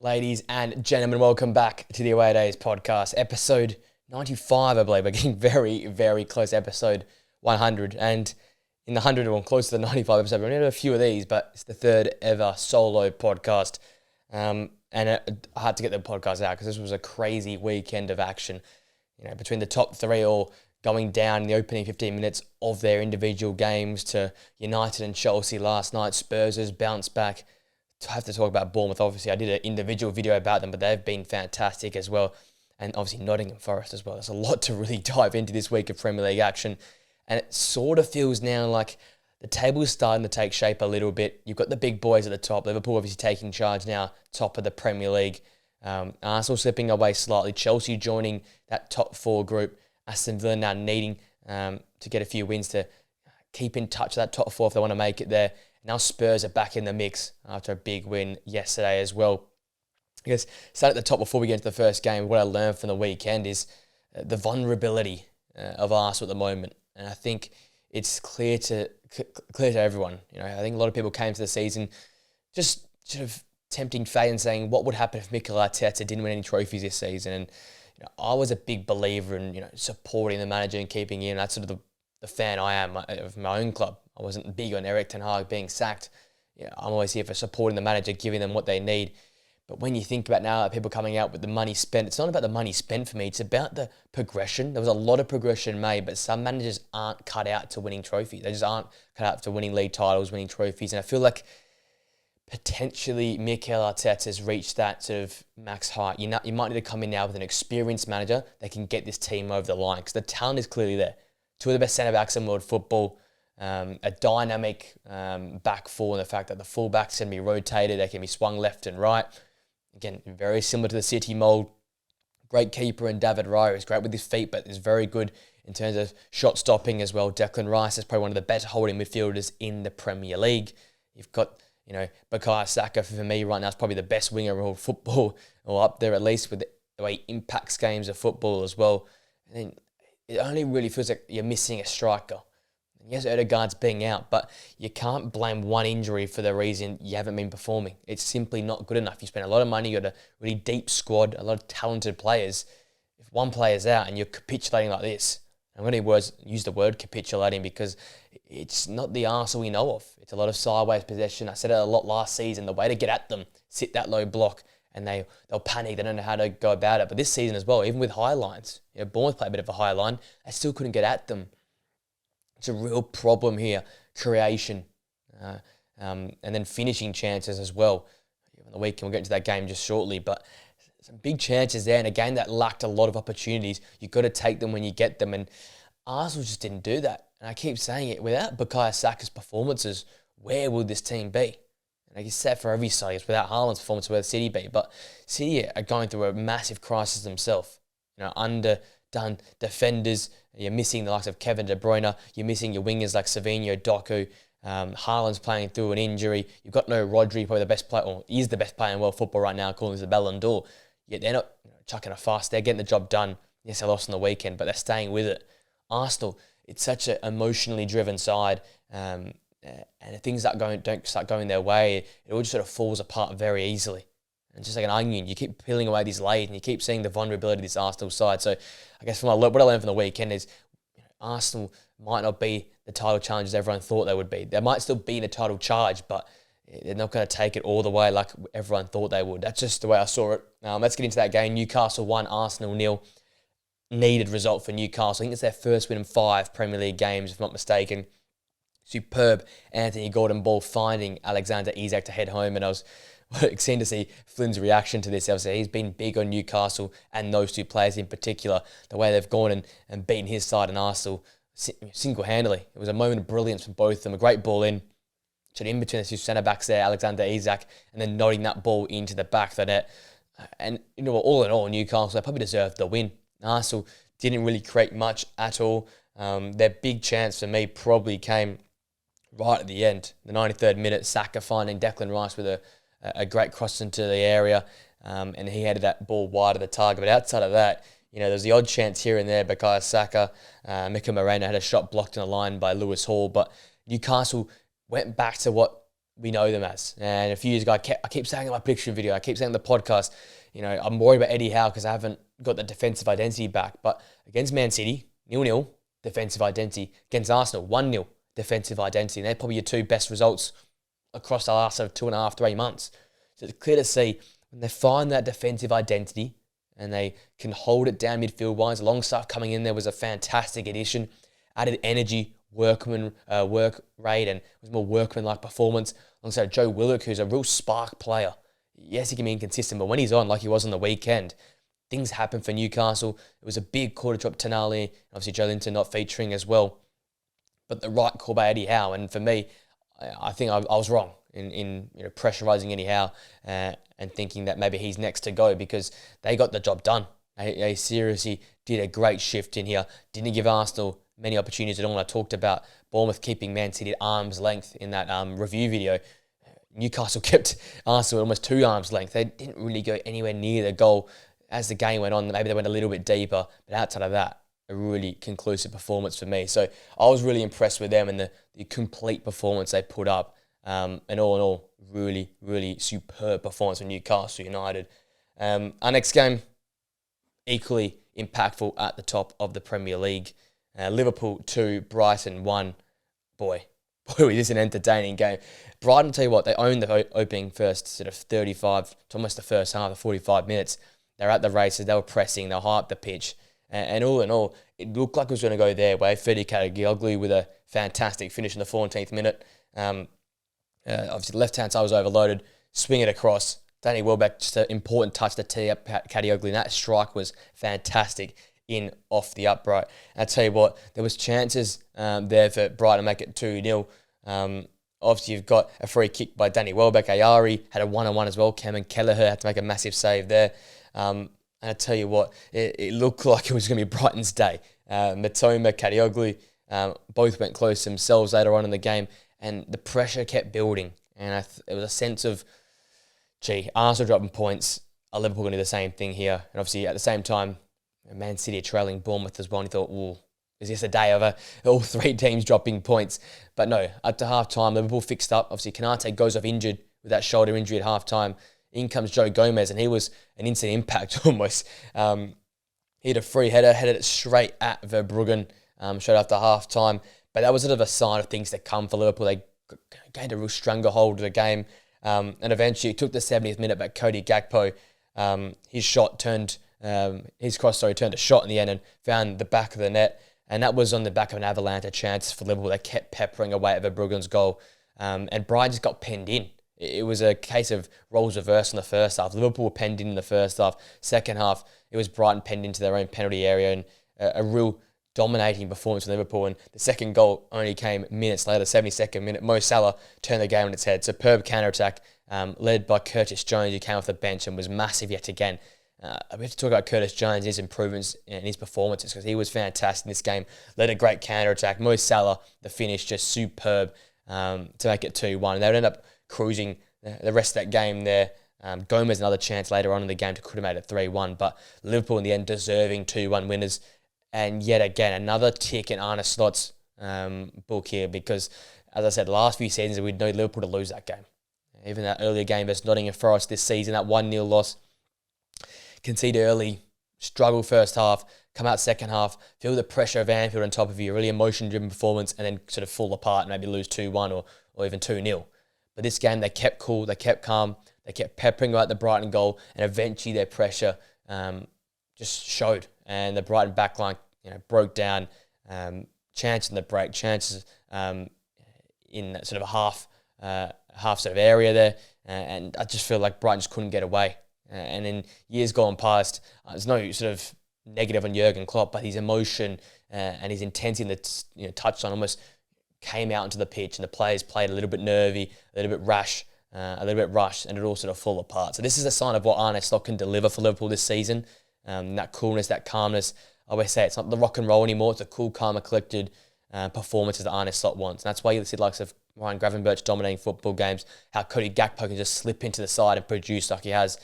Ladies and gentlemen, welcome back to the Away Days podcast, episode 95, I believe. We're getting very, very close to episode 100. And in the 100 or close to the 95 episode, we've only had a few of these, but it's the third ever solo podcast. And I had to get the podcast out because this was a crazy weekend of action. You know, between the top three all going down in the opening 15 minutes of their individual games to United and Chelsea last night, Spurs bounced back. I have to talk about Bournemouth. Obviously, I did an individual video about them, but they've been fantastic as well. And obviously Nottingham Forest as well. There's a lot to really dive into this week of Premier League action. And it sort of feels now like the table is starting to take shape a little bit. You've got the big boys at the top. Liverpool obviously taking charge now, top of the Premier League. Arsenal slipping away slightly. Chelsea joining that top four group. Aston Villa now needing to get a few wins to keep in touch with that top four if they want to make it there. Now Spurs are back in the mix after a big win yesterday as well. I guess start at the top before we get into the first game. What I learned from the weekend is the vulnerability of Arsenal at the moment, and I think it's clear to everyone. You know, I think a lot of people came to the season just sort of tempting fate and saying what would happen if Mikel Arteta didn't win any trophies this season. And you know, I was a big believer in supporting the manager and keeping him. That's sort of the fan I am of my own club. I wasn't big on Erik ten Hag being sacked. I'm always here for supporting the manager, giving them what they need. But when you think about now, people coming out with the money spent, it's not about the money spent for me. It's about the progression. There was a lot of progression made, but some managers aren't cut out to winning trophies. They just aren't cut out to winning league titles, winning trophies. And I feel like potentially Mikel Arteta's reached that sort of max height. You might need to come in now with an experienced manager that can get this team over the line because the talent is clearly there. Two of the best centre-backs in world football. A dynamic back four, and the fact that the full-backs can be rotated, they can be swung left and right. Again, very similar to the City mould. Great keeper in David Raya. He's great with his feet, but is very good in terms of shot stopping as well. Declan Rice is probably one of the better holding midfielders in the Premier League. You've got, Bukayo Saka for me right now is probably the best winger of all football, or up there at least with the way he impacts games of football as well. And then it only really feels like you're missing a striker. Yes, Odegaard's being out, but you can't blame one injury for the reason you haven't been performing. It's simply not good enough. You spend a lot of money, you got a really deep squad, a lot of talented players. If one player's out and you're capitulating like this, I'm going to use the word capitulating because it's not the Arsenal we know of. It's a lot of sideways possession. I said it a lot last season. The way to get at them, sit that low block, and they'll panic. They don't know how to go about it. But this season as well, even with high lines, Bournemouth played a bit of a high line. They still couldn't get at them. It's a real problem here, creation, and then finishing chances as well. On the weekend, we'll get into that game just shortly, but some big chances there, and a game that lacked a lot of opportunities. You've got to take them when you get them, and Arsenal just didn't do that. And I keep saying it, without Bukayo Saka's performances, where would this team be? And I guess that for every side, it's without Haaland's performance, where City be. But City are going through a massive crisis themselves. Underdone defenders. You're missing the likes of Kevin De Bruyne. You're missing your wingers like Savinho, Doku. Haaland's playing through an injury. You've got no Rodri, probably the best player, or is the best player in world football right now, calling him the Ballon d'Or. Yet they're not chucking a fuss. They're getting the job done. Yes, they lost on the weekend, but they're staying with it. Arsenal, it's such an emotionally driven side, and if things don't start going their way, it all just sort of falls apart very easily. And just like an onion, you keep peeling away these layers and you keep seeing the vulnerability of this Arsenal side. So I guess what I learned from the weekend is Arsenal might not be the title challengers everyone thought they would be. They might still be in a title charge, but they're not going to take it all the way like everyone thought they would. That's just the way I saw it. Let's get into that game. Newcastle 1, Arsenal 0. Needed result for Newcastle. I think it's their first win in 5 Premier League games, if I'm not mistaken. Superb Anthony Gordon ball finding Alexander Isak to head home, and I was excited to see Flynn's reaction to this. Obviously, he's been big on Newcastle and those two players in particular, the way they've gone and beaten his side and Arsenal single-handedly. It was a moment of brilliance from both of them. A great ball in between the two centre-backs there, Alexander Isak, and then nodding that ball into the back of the net. And all in all, Newcastle, they probably deserved the win. Arsenal didn't really create much at all. Their big chance for me probably came right at the end. The 93rd minute, Saka finding Declan Rice with a great cross into the area, and he headed that ball wide of the target. But outside of that, there's the odd chance here and there. Bukayo Saka, Mika Moreno had a shot blocked in the line by Lewis Hall, but Newcastle went back to what we know them as. And a few years ago, I keep saying in my prediction video, I keep saying in the podcast, I'm worried about Eddie Howe because I haven't got the defensive identity back. But against Man City, 0-0, defensive identity. Against Arsenal, 1-0, defensive identity. And they're probably your two best results across the last 2.5, 3 months. So it's clear to see when they find that defensive identity and they can hold it down midfield-wise. Longstaff coming in there was a fantastic addition. Added energy, work rate, and it was more workman-like performance. Alongside Joe Willock, who's a real spark player. Yes, he can be inconsistent, but when he's on, like he was on the weekend, things happen for Newcastle. It was a big quarter drop Tonali, obviously Joe Linton not featuring as well. But the right call by Eddie Howe, and for me, I think I was wrong in pressurising Eddie Howe and thinking that maybe he's next to go because they got the job done. They seriously did a great shift in here. Didn't give Arsenal many opportunities at all. I talked about Bournemouth keeping Man City at arm's length in that review video. Newcastle kept Arsenal at almost 2 arms length. They didn't really go anywhere near the goal as the game went on. Maybe they went a little bit deeper, but outside of that, a really conclusive performance for me. So I was really impressed with them and the complete performance they put up. And all in all, really, really superb performance from Newcastle United. Our next game, equally impactful at the top of the Premier League. Liverpool 2, Brighton 1. Boy, was this an entertaining game. Brighton, tell you what, they owned the opening first sort of 35 to almost the first half of 45 minutes. They were at the races, they were pressing, they were high up the pitch. And all in all, it looked like it was going to go their way. Fede Kadioglu with a fantastic finish in the 14th minute. Obviously, the left-hand side was overloaded. Swing it across. Danny Welbeck, just an important touch to tee up Kadioglu. And that strike was fantastic in off the upright. And I tell you what, there was chances there for Brighton to make it 2-0. Obviously, you've got a free kick by Danny Welbeck. Ayari had a one-on-one as well. Cameron Kelleher had to make a massive save there. And I tell you what, it looked like it was going to be Brighton's day. Matoma, Kadioglu, both went close themselves later on in the game. And the pressure kept building. And it was a sense of, Arsenal dropping points. Are Liverpool going to do the same thing here? And obviously, at the same time, Man City are trailing Bournemouth as well. And he thought, is this a day of all 3 teams dropping points? But no, at the half-time, Liverpool fixed up. Obviously, Kanate goes off injured with that shoulder injury at half-time. In comes Joe Gomez, and he was an instant impact almost. He had a free header, headed it straight at Verbruggen, straight after half-time. But that was sort of a sign of things that come for Liverpool. They gained a real stranglehold of the game. And eventually, it took the 70th minute, but Cody Gakpo, his cross turned to shot in the end and found the back of the net. And that was on the back of an avalanche of chances for Liverpool. They kept peppering away at Verbruggen's goal. And Brighton just got penned in. It was a case of roles reversed in the first half. Liverpool were penned in the first half. Second half, it was Brighton penned into their own penalty area, and a real dominating performance from Liverpool. And the second goal only came minutes later, 72nd minute. Mo Salah turned the game on its head. Superb counter-attack led by Curtis Jones, who came off the bench and was massive yet again. We have to talk about Curtis Jones, his improvements and his performances, because he was fantastic in this game. Led a great counter-attack. Mo Salah, the finish, just superb to make it 2-1. And they would end up cruising the rest of that game there. Gomez another chance later on in the game to could have made it 3-1, but Liverpool in the end deserving 2-1 winners. And yet again, another tick in Arne Slot's book here, because, as I said, the last few seasons we'd know Liverpool to lose that game. Even that earlier game versus Nottingham Forest this season, that 1-0 loss, concede early, struggle first half, come out second half, feel the pressure of Anfield on top of you, really emotion-driven performance, and then sort of fall apart and maybe lose 2-1 or even 2-0. But this game, they kept cool, they kept calm, they kept peppering out the Brighton goal, and eventually their pressure just showed. And the Brighton backline, broke down. Chances in the break, chances in that sort of half sort of area there, and I just feel like Brighton just couldn't get away. And in years gone past, there's no sort of negative on Jurgen Klopp, but his emotion and his intensity that touched on almost came out into the pitch, and the players played a little bit nervy, a little bit rash, a little bit rushed, and it all sort of fall apart. So this is a sign of what Arne Slot can deliver for Liverpool this season. That coolness, that calmness. I always say it's not the rock and roll anymore. It's the cool, calm, collected performances that Arne Slot wants. And that's why you see the likes of Ryan Gravenberch dominating football games, how Cody Gakpo can just slip into the side and produce like he has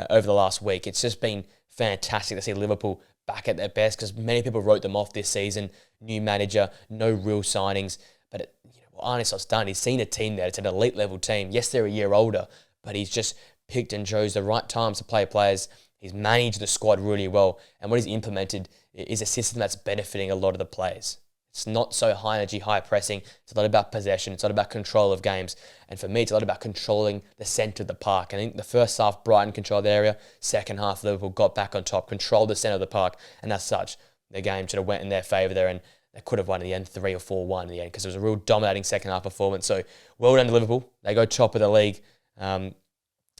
over the last week. It's just been fantastic to see Liverpool back at their best, because many people wrote them off this season. New manager, no real signings. But what Arne Slot's done, he's seen a team there. It's an elite level team. Yes, they're a year older, but he's just picked and chose the right times to play players. He's managed the squad really well. And what he's implemented is a system that's benefiting a lot of the players. It's not so high energy, high pressing. It's a lot about possession. It's a lot about control of games. And for me, it's a lot about controlling the centre of the park. I think the first half, Brighton controlled the area. Second half, Liverpool got back on top, controlled the centre of the park. And as such, the game sort of went in their favour there. And they could have won in the end 3 or 4-1 in the end because it was a real dominating second half performance. So well done to Liverpool. They go top of the league. And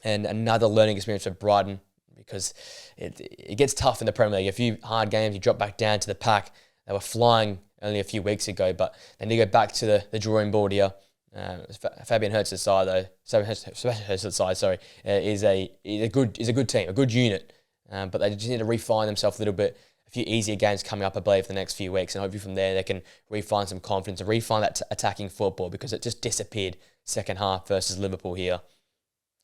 another learning experience for Brighton because it gets tough in the Premier League. A few hard games, you drop back down to the pack. They were flying only a few weeks ago, but they need to go back to the drawing board here. Fabian Hertz's side, though, is a good team, a good unit, but they just need to refine themselves a little bit. A few easier games coming up, I believe, for the next few weeks, and hopefully from there they can refine some confidence and refine that attacking football because it just disappeared second half versus Liverpool here.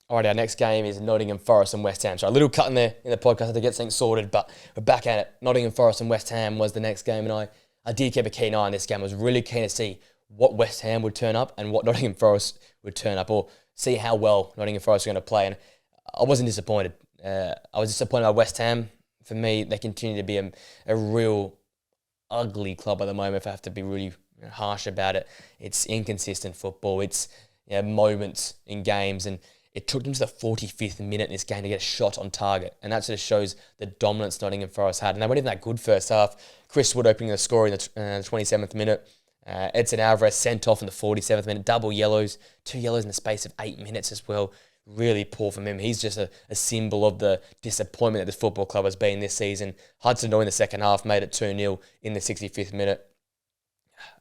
Alright, our next game is Nottingham Forest and West Ham. So a little cut in there in the podcast, I had to get things sorted, but we're back at it. Nottingham Forest and West Ham was the next game, and I did keep a keen eye on this game. I was really keen to see what West Ham would turn up and what Nottingham Forest would turn up, or see how well Nottingham Forest were going to play. And I wasn't disappointed. I was disappointed by West Ham. For me, they continue to be a real ugly club at the moment, if I have to be really harsh about it. It's inconsistent football. It's moments in games, and it took them to the 45th minute in this game to get a shot on target. And that sort of shows the dominance Nottingham Forest had. And they weren't even that good first half. Chris Wood opening the score in the 27th minute. Edson Alvarez sent off in the 47th minute. Double yellows. 2 yellows in the space of 8 minutes as well. Really poor from him. He's just a symbol of the disappointment that this football club has been this season. Hudson-Odoi in the second half made it 2-0 in the 65th minute.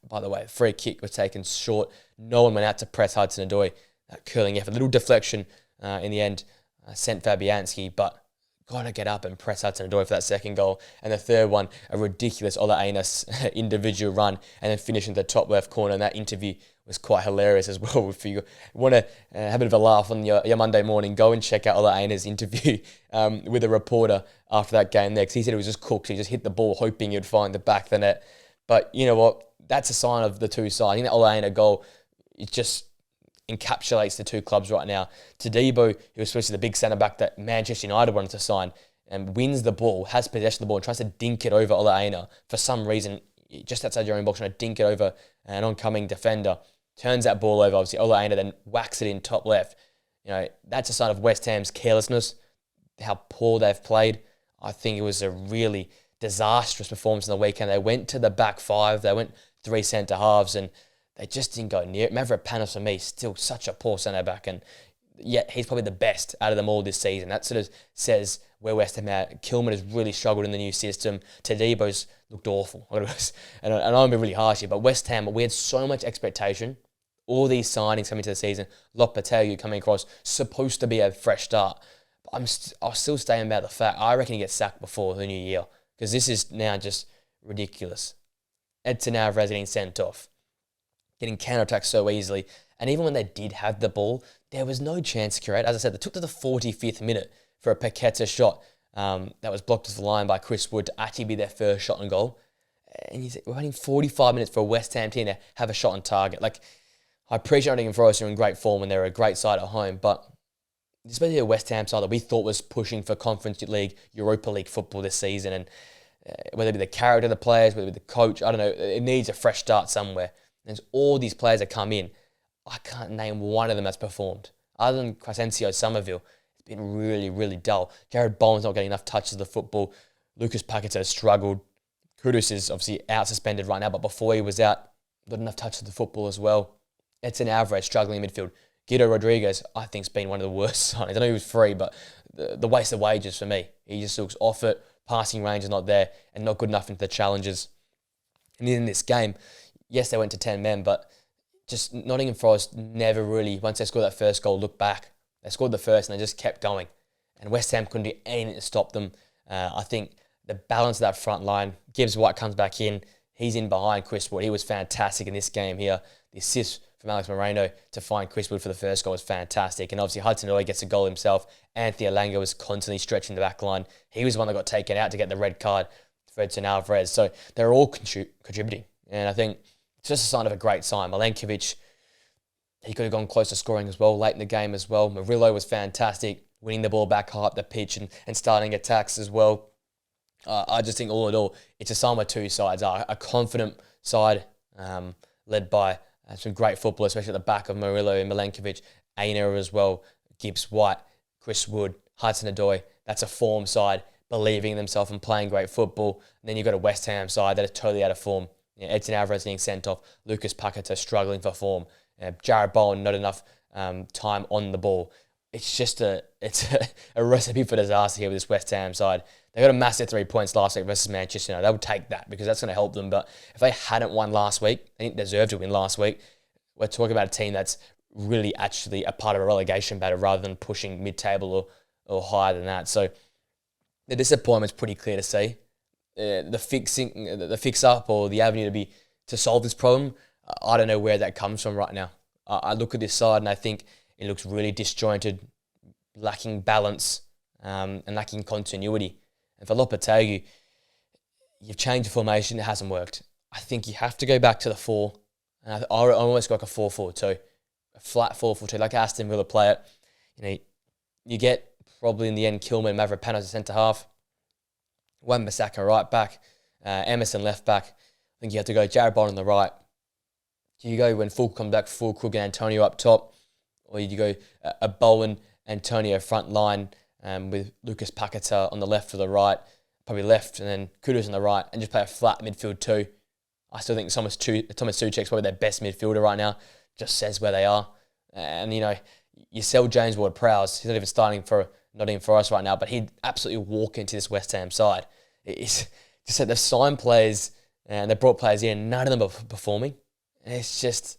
By the way, free kick was taken short. No one went out to press Hudson-Odoi. That curling effort, a little deflection in the end sent Fabianski, but got to get up and press Hudson-Odoi for that second goal. And the third one, a ridiculous Ola Aina individual run, and then finishing the top left corner. And that interview was quite hilarious as well. If you want to have a bit of a laugh on your Monday morning, go and check out Ola Aina's interview with a reporter after that game there, because he said it was just cooked. He just hit the ball hoping he'd find the back of the net. But you know what? That's a sign of the two sides. I think that Ola Aina goal, it just encapsulates the two clubs right now. Todibo, who was supposed to be the big centre-back that Manchester United wanted to sign, and wins the ball, has possession of the ball, and tries to dink it over Ola Aina for some reason, just outside your own box, trying to dink it over an oncoming defender. Turns that ball over, obviously. Ola Aina then whacks it in top left. That's a sign of West Ham's carelessness, how poor they've played. I think it was a really disastrous performance on the weekend. They went to the back five. They went 3 centre-halves, and they just didn't go near it. Mavropanos, for me, still such a poor centre-back, and yet he's probably the best out of them all this season. That sort of says where West Ham are at. Kilman has really struggled in the new system. Todibo's looked awful. And I'm going to be really harsh here, but West Ham, we had so much expectation. All these signings coming to the season, Lopetegui coming across, supposed to be a fresh start. But I'll still stay about the fact, I reckon he gets sacked before the new year, because this is now just ridiculous. Edson Alvarez getting sent off, getting counter-attacked so easily. And even when they did have the ball, there was no chance to create. As I said, they took to the 45th minute for a Paqueta shot that was blocked off the line by Chris Wood to actually be their first shot on goal. And we're waiting 45 minutes for a West Ham team to have a shot on target. I appreciate Nottingham Forest are in great form and they're a great side at home, but especially a West Ham side that we thought was pushing for Conference League, Europa League football this season, and whether it be the character of the players, whether it be the coach, I don't know, it needs a fresh start somewhere. There's all these players that come in. I can't name one of them that's performed. Other than Crescencio Somerville, it's been really, really dull. Jared Bowen's not getting enough touches of the football. Lucas Paqueta has struggled. Kudus is obviously out suspended right now, but before he was out, not enough touches of the football as well. Edson Alvarez struggling in midfield. Guido Rodriguez, I think, has been one of the worst signings. I know he was free, but the waste of wages for me. He just looks off it. Passing range is not there and not good enough into the challenges. And in this game, yes, they went to 10 men, but just Nottingham Forest never really, once they scored that first goal, looked back. They scored the first and they just kept going. And West Ham couldn't do anything to stop them. I think the balance of that front line, Gibbs White comes back in. He's in behind Chris Wood. He was fantastic in this game here. The assist from Alex Moreno to find Chris Wood for the first goal was fantastic. And obviously Hudson-Odoi gets a goal himself. Anthony Elanga was constantly stretching the back line. He was the one that got taken out to get the red card for Edson Alvarez. So they're all contributing. And I think it's just a sign of a great sign. Milenkovic, he could have gone close to scoring as well late in the game as well. Murillo was fantastic, winning the ball back high up the pitch and starting attacks as well. I just think all in all, it's a sign where two sides are. A confident side led by some great footballers, especially at the back of Murillo and Milenkovic, Aina as well, Gibbs White, Chris Wood, Hudson-Odoi. That's a form side, believing in themselves and playing great football. And then you've got a West Ham side that is totally out of form. Edson Alvarez getting sent off, Lucas Paqueta struggling for form, Jared Bowen not enough time on the ball. It's just a recipe for disaster here with this West Ham side. They got a massive 3 points last week versus Manchester United. They would take that because that's going to help them. But if they hadn't won last week, they didn't deserve to win last week. We're talking about a team that's really actually a part of a relegation battle rather than pushing mid-table or higher than that. So the disappointment's pretty clear to see. The fix-up or the avenue to solve this problem, I don't know where that comes from right now. I look at this side and I think it looks really disjointed, lacking balance and lacking continuity. And for Lopetegui, you've changed the formation, it hasn't worked. I think you have to go back to the 4. And I almost go like a 4-4-2, a flat 4-4-2, like Aston Villa play it. You get probably in the end Kilman, Mavropanos as centre half, Wan-Bissaka right back, Emerson left back. I think you have to go Jared Bowen on the right. You go when Fulk comes back, Fulk, Krug and Antonio up top, or you go a Bowen, Antonio front line with Lucas Paqueta on the left or the right, probably left, and then Kudus on the right, and just play a flat midfield 2. I still think Thomas Souček's probably their best midfielder right now. Just says where they are. And, you sell James Ward-Prowse. He's not even starting for Nottingham Forest right now, but he'd absolutely walk into this West Ham side. It's just that they've signed players and they've brought players in. None of them are performing. And it's just,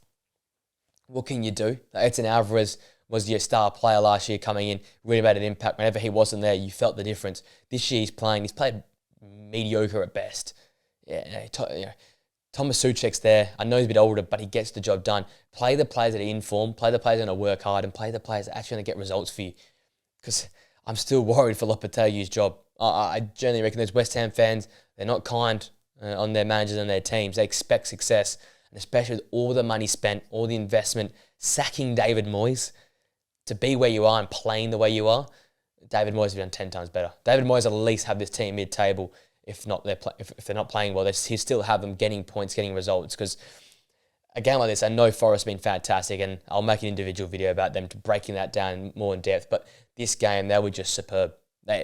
what can you do? Edson Alvarez was your star player last year coming in, really made an impact. Whenever he wasn't there, you felt the difference. This year he's played mediocre at best. Thomas Souček's there. I know he's a bit older, but he gets the job done. Play the players that are in form, play the players that are going to work hard, and play the players that are actually going to get results for you. Because I'm still worried for Lopetegui's job. I generally reckon those West Ham fans, they're not kind on their managers and their teams. They expect success, and especially with all the money spent, all the investment, sacking David Moyes to be where you are and playing the way you are. David Moyes has done 10 times better. David Moyes at least have this team mid-table. If they're not playing well, he still have them getting points, getting results. Because a game like this, I know Forest have been fantastic, and I'll make an individual video about them to breaking that down more in depth. But this game, they were just superb.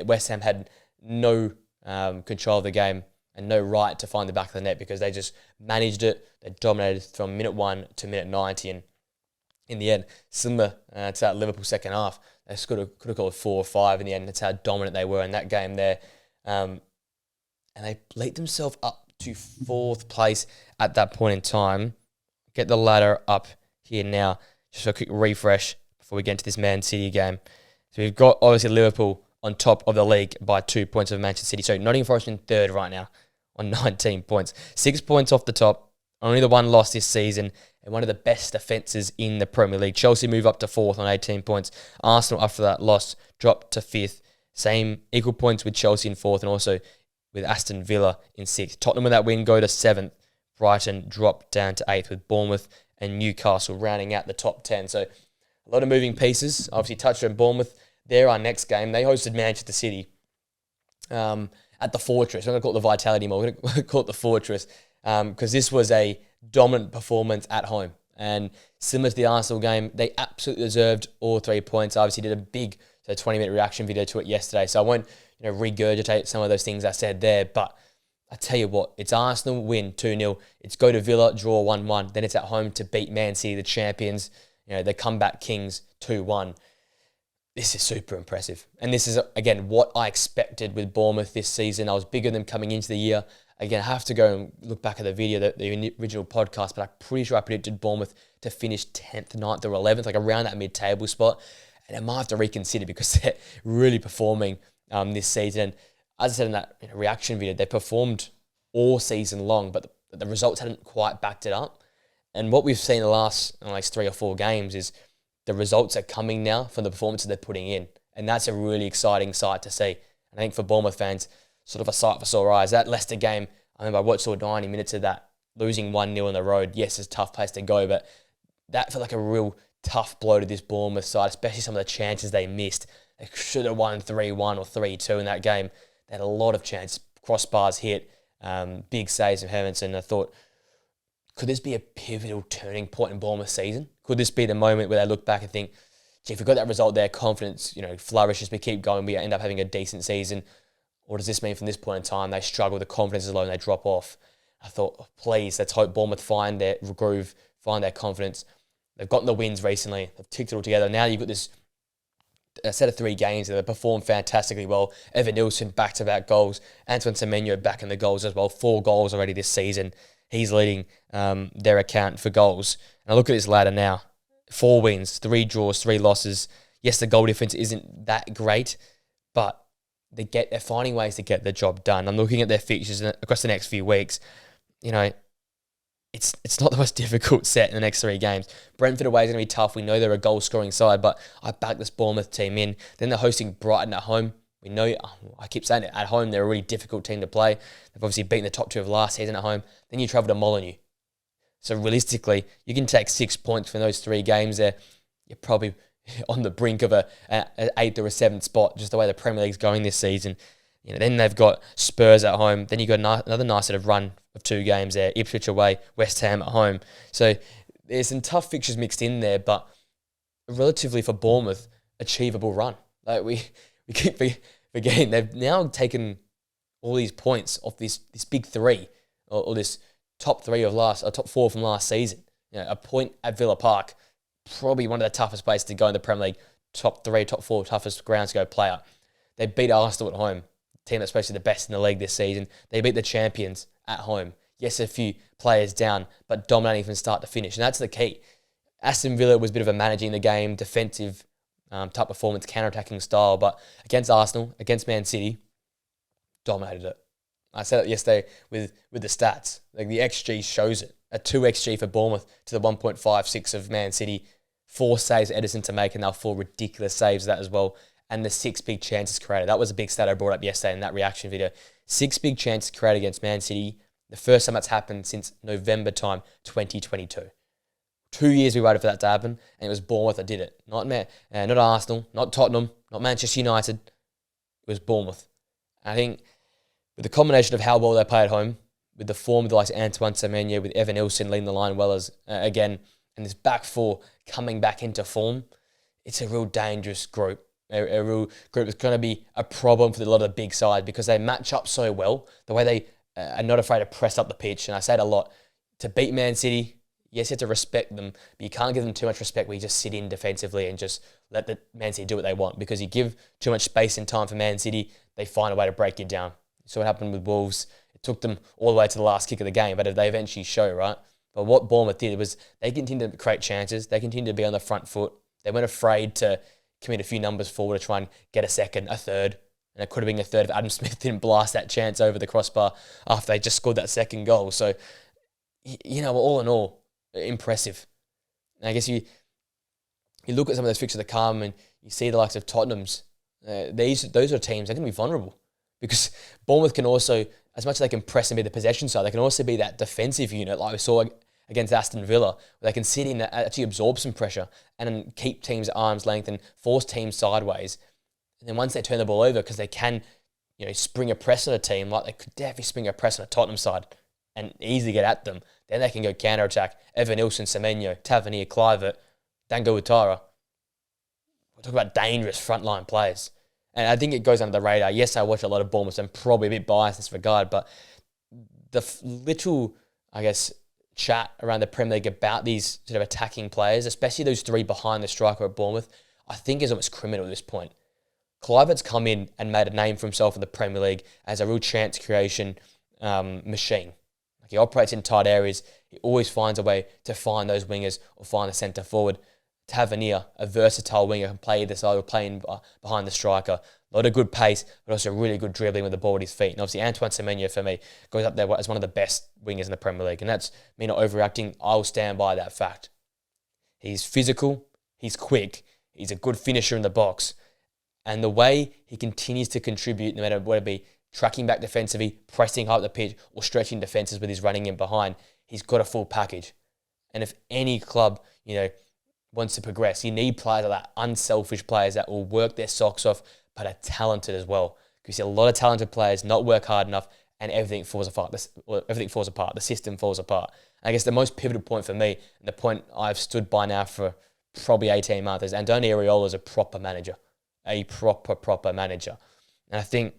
West Ham had no control of the game and no right to find the back of the net because they just managed it. They dominated from minute 1 to minute 90, and in the end, similar to that Liverpool second half, they could have called 4 or 5 in the end. That's how dominant they were in that game there. And they leaped themselves up to 4th place at that point in time. Get the ladder up here now. Just a quick refresh before we get into this Man City game. So we've got, obviously, Liverpool on top of the league by 2 points of Manchester City. So Nottingham Forest in 3rd right now on 19 points. 6 points off the top. Only the one loss this season and one of the best defences in the Premier League. Chelsea move up to 4th on 18 points. Arsenal, after that loss, dropped to 5th. Same equal points with Chelsea in 4th and also with Aston Villa in 6th. Tottenham with that win go to 7th. Brighton dropped down to 8th with Bournemouth and Newcastle rounding out the top 10. So a lot of moving pieces. Obviously touched on Bournemouth. They're our next game. They hosted Manchester City at the Fortress. I'm going to call it the Vitality Mall. We're going to call it the Fortress because this was a dominant performance at home. And similar to the Arsenal game, they absolutely deserved all 3 points. I obviously did a big 20-minute reaction video to it yesterday, so I won't regurgitate some of those things I said there. But I tell you what, it's Arsenal win 2-0. It's go to Villa, draw 1-1. Then it's at home to beat Man City, the champions. The comeback kings 2-1. This is super impressive. And this is, again, what I expected with Bournemouth this season. I was bigger than coming into the year. Again, I have to go and look back at the video, the original podcast, but I'm pretty sure I predicted Bournemouth to finish 10th, 9th or 11th, like around that mid-table spot. And I might have to reconsider because they're really performing this season. And as I said in that reaction video, they performed all season long, but the results hadn't quite backed it up. And what we've seen in the last 3 or 4 games is the results are coming now from the performances they're putting in. And that's a really exciting sight to see. And I think for Bournemouth fans, sort of a sight for sore eyes. That Leicester game, I remember I watched all 90 minutes of that. losing 1-0 on the road, yes, it's a tough place to go, but that felt like a real tough blow to this Bournemouth side, especially some of the chances they missed. They should have won 3-1 or 3-2 in that game. They had a lot of chances. Crossbars hit, big saves from Hermanson. I thought, could this be a pivotal turning point in Bournemouth's season? Could this be the moment where they look back and think, gee, if we got that result there, confidence, flourishes, we keep going, we end up having a decent season? Or does this mean from this point in time they struggle, the confidence is low and they drop off? I thought, oh, please, let's hope Bournemouth find their groove, find their confidence. They've gotten the wins recently. They've ticked it all together. Now you've got this set of 3 games that have performed fantastically well. Evan Nilsson, back-to-back goals. Antoine Semenyo back in the goals as well. 4 goals already this season. He's leading their account for goals. And I look at this ladder now. 4 wins, 3 draws, 3 losses. Yes, the goal difference isn't that great, but they're finding ways to get the job done. I'm looking at their fixtures across the next few weeks. It's not the most difficult set in the next 3 games. Brentford away is going to be tough. We know they're a goal-scoring side, but I back this Bournemouth team in. Then they're hosting Brighton at home. We know, I keep saying it, at home they're a really difficult team to play. They've obviously beaten the top 2 of last season at home. Then you travel to Molineux. So realistically, you can take 6 points from those 3 games there. You're probably on the brink of an 8th or a 7th spot, just the way the Premier League's going this season. Then they've got Spurs at home. Then you've got another nice sort of run of 2 games there. Ipswich away, West Ham at home. So there's some tough fixtures mixed in there, but relatively for Bournemouth, achievable run. Like we keep forgetting, they've now taken all these points off this big 3 or this top 4 from last season. A point at Villa Park, probably one of the toughest places to go in the Premier League. Top 3, top 4 toughest grounds to go play at. They beat Arsenal at home, team that's supposed to be the best in the league this season. They beat the champions at home. Yes, a few players down, but dominating from start to finish. And that's the key. Aston Villa was a bit of a managing the game, defensive type performance, counter-attacking style, but against Arsenal, against Man City, dominated it. I said it yesterday with the stats. Like the XG shows it. A 2 XG for Bournemouth to the 1.56 of Man City. 4 saves Edison to make, and they'll 4 ridiculous saves of that as well. And the 6 big chances created. That was a big stat I brought up yesterday in that reaction video. 6 big chances created against Man City. The first time that's happened since November time, 2022. 2 years we waited for that to happen, and it was Bournemouth that did it. Not Arsenal, not Tottenham, not Manchester United. It was Bournemouth. And I think with the combination of how well they play at home, with the form of the likes of Antoine Semenyo, with Evan Nilsson leading the line well as again, and this back 4 coming back into form, it's a real dangerous group. A real group that's going to be a problem for a lot of the big sides because they match up so well. The way they are not afraid to press up the pitch. And I say it a lot. To beat Man City, yes, you have to respect them, but you can't give them too much respect where you just sit in defensively and just let the Man City do what they want. Because you give too much space and time for Man City, they find a way to break you down. So what happened with Wolves, it took them all the way to the last kick of the game, but they eventually show, right? But what Bournemouth did was they continued to create chances. They continued to be on the front foot. They weren't afraid to commit a few numbers forward to try and get a second, a third. And it could have been a third if Adam Smith didn't blast that chance over the crossbar after they just scored that second goal. So, all in all, impressive. And I guess you look at some of those fixtures that come and you see the likes of Tottenham's. Those are teams, they're going to be vulnerable. Because Bournemouth can also, as much as they can press and be the possession side, they can also be that defensive unit like we saw against Aston Villa, where they can sit in, actually absorb some pressure and keep teams at arm's length and force teams sideways. And then once they turn the ball over, because they can, spring a press on a team, like they could definitely spring a press on a Tottenham side and easily get at them, then they can go counter-attack. Evan Nilsson, Semenyo, Tavernier, Kluivert, Dango Utara. We're talking about dangerous frontline players. And I think it goes under the radar. Yes, I watch a lot of Bournemouth. I'm probably a bit biased in this regard, but the little, chat around the Premier League about these sort of attacking players, especially those 3 behind the striker at Bournemouth, I think is almost criminal at this point. Kluivert's come in and made a name for himself in the Premier League as a real chance creation machine. Like he operates in tight areas. He always finds a way to find those wingers or find a centre forward. Tavernier, a versatile winger, can play either side or playing behind the striker. A lot of good pace, but also really good dribbling with the ball at his feet. And obviously Antoine Semenyo, for me, goes up there as one of the best wingers in the Premier League. And that's me not overreacting. I'll stand by that fact. He's physical, he's quick, he's a good finisher in the box. And the way he continues to contribute, no matter what it be, tracking back defensively, pressing high up the pitch, or stretching defences with his running in behind, he's got a full package. And if any club, wants to progress, you need players like that, unselfish players that will work their socks off, but are talented as well. Because you see a lot of talented players not work hard enough, and everything falls apart. The system falls apart. And I guess the most pivotal point for me, and the point I've stood by now for probably 18 months, is Andoni Iraola is a proper manager. A proper manager. And I think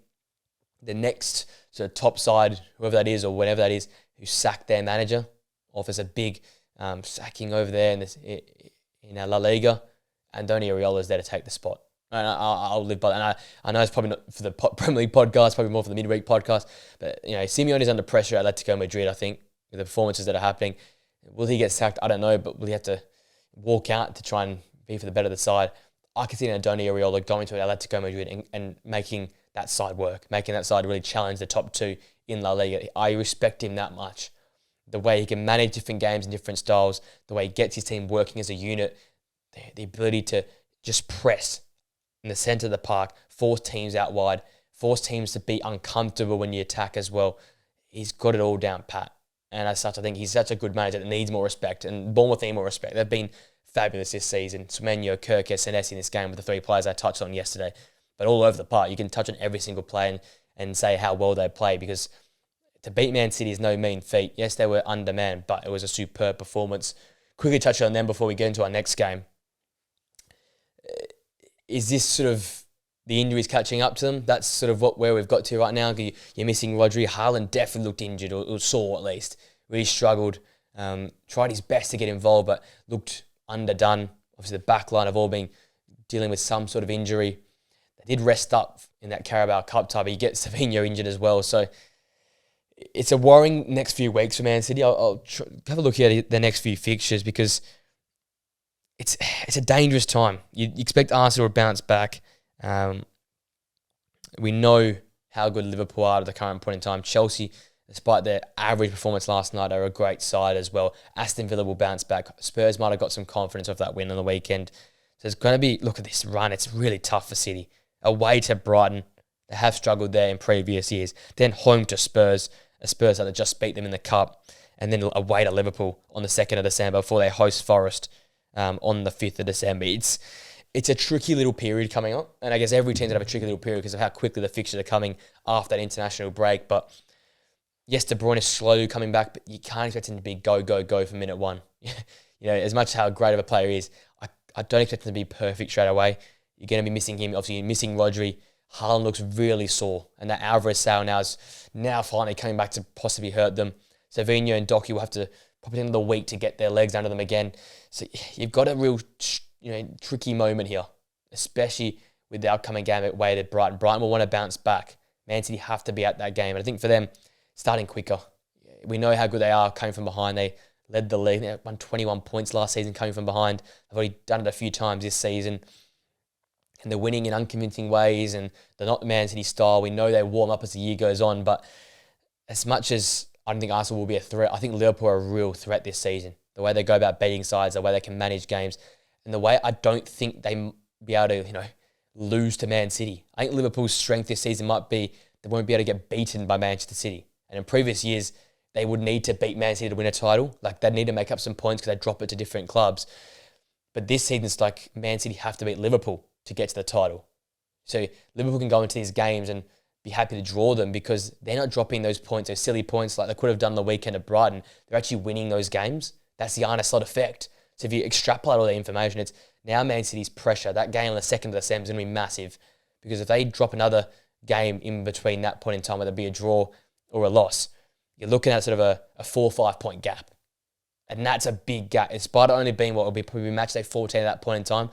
the next sort of top side, whoever that is or whenever that is, who sacked their manager, or if there's a big sacking over there in La Liga, Andoni Iraola is there to take the spot. And I'll live by that. And I know it's probably not for the Premier League podcast, probably more for the midweek podcast. But, Simeone is under pressure at Atletico Madrid, I think, with the performances that are happening. Will he get sacked? I don't know, but will he have to walk out to try and be for the better of the side? I can see Andoni Iraola going to Atletico Madrid and making that side work, making that side really challenge the top two in La Liga. I respect him that much. The way he can manage different games and different styles, the way he gets his team working as a unit, the ability to just press in the centre of the park, force teams out wide, force teams to be uncomfortable when you attack as well. He's got it all down pat. And as such, I think he's such a good manager that needs more respect. And Bournemouth need more respect. They've been fabulous this season. Semenyo, Kirk, Senesi in this game with the three players I touched on yesterday. But all over the park, you can touch on every single play and say how well they play, because to beat Man City is no mean feat. Yes, they were undermanned, but it was a superb performance. Quickly touch on them before we get into our next game. Is this sort of the injuries catching up to them? That's sort of where we've got to right now. You're missing Rodri. Haaland definitely looked injured, or sore at least. Really struggled. Tried his best to get involved, but looked underdone. Obviously, the back line have all been dealing with some sort of injury. They did rest up in that Carabao Cup tie, but you get Savinho injured as well. So it's a worrying next few weeks for Man City. I'll have a look at the next few fixtures, because it's a dangerous time. You expect Arsenal to bounce back. We know how good Liverpool are at the current point in time. Chelsea, despite their average performance last night, are a great side as well. Aston Villa will bounce back. Spurs might have got some confidence off that win on the weekend. So it's going to be, look at this run. It's really tough for City. Away to Brighton. They have struggled there in previous years. Then home to Spurs. A Spurs that just beat them in the Cup. And then away to Liverpool on the 2nd of December before they host Forest on the 5th of December. It's a tricky little period coming up. And I guess every team's going to have a tricky little period because of how quickly the fixtures are coming after that international break. But yes, De Bruyne is slow coming back, but you can't expect him to be go from minute one. As much as how great of a player he is, I don't expect him to be perfect straight away. You're going to be missing him. Obviously, you're missing Rodri. Haaland looks really sore. And that Alvarez sale is finally coming back to possibly hurt them. Savinho and Doku will have to probably another week to get their legs under them again. So you've got a real tricky moment here, especially with the upcoming game at away at Brighton. Brighton will want to bounce back. Man City have to be at that game. And I think for them, starting quicker. We know how good they are coming from behind. They led the league. They won 21 points last season coming from behind. They've already done it a few times this season. And they're winning in unconvincing ways, and they're not the Man City style. We know they warm up as the year goes on, but as much as I don't think Arsenal will be a threat, I think Liverpool are a real threat this season. The way they go about beating sides, the way they can manage games, and the way I don't think they be able to, lose to Man City. I think Liverpool's strength this season might be they won't be able to get beaten by Manchester City. And in previous years, they would need to beat Man City to win a title. Like, they'd need to make up some points because they drop it to different clubs. But this season, it's like Man City have to beat Liverpool to get to the title. So Liverpool can go into these games and be happy to draw them because they're not dropping those points, those silly points like they could have done the weekend at Brighton. They're actually winning those games. That's the Arne Slot effect. So if you extrapolate all the information, it's now Man City's pressure. That game on the 2nd of December is going to be massive because if they drop another game in between that point in time, whether it be a draw or a loss, you're looking at sort of a 4 or 5 point gap. And that's a big gap. Despite it only being what will be probably match day 14 at that point in time,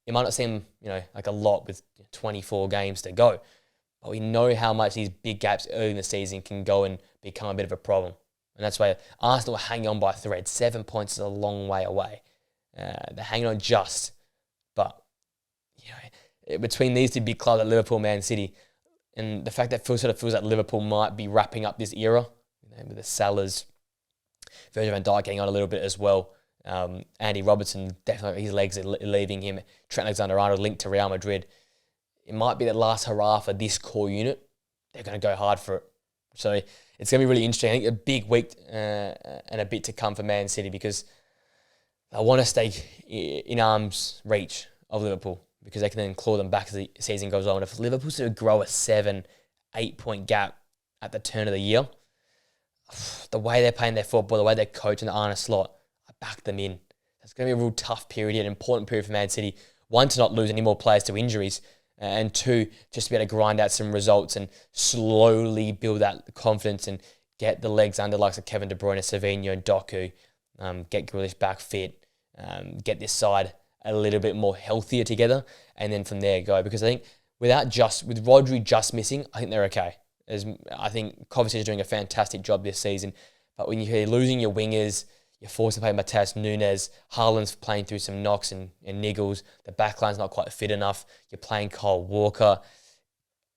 it might not seem, like a lot with 24 games to go. But we know how much these big gaps early in the season can go and become a bit of a problem. And that's why Arsenal are hanging on by a thread. 7 points is a long way away. They're hanging on just. But, between these two big clubs, at Liverpool, Man City, and the fact that it sort of feels like Liverpool might be wrapping up this era, with the Salahs, Virgil van Dijk getting on a little bit as well. Andy Robertson, definitely his legs are leaving him. Trent Alexander-Arnold linked to Real Madrid. It might be that last hurrah for this core unit. They're going to go hard for it. So it's going to be really interesting. I think a big week and a bit to come for Man City, because they want to stay in arm's reach of Liverpool, because they can then claw them back as the season goes on. If Liverpool sort of grow a 7-8 point gap at the turn of the year, the way they're playing their football, the way they're coaching the Arne Slot, I back them in. It's going to be a real tough period, an important period for Man City. One, to not lose any more players to injuries, and two, just to be able to grind out some results and slowly build that confidence and get the legs under likes of Kevin De Bruyne, Savinho and Doku, get Grealish back fit, get this side a little bit more healthier together, and then from there go. Because I think with Rodri just missing, I think they're okay. I think Kovacic is doing a fantastic job this season, but when you're losing your wingers, you're forced to play Matheus Nunes, Haaland's playing through some knocks and niggles, the backline's not quite fit enough, you're playing Kyle Walker,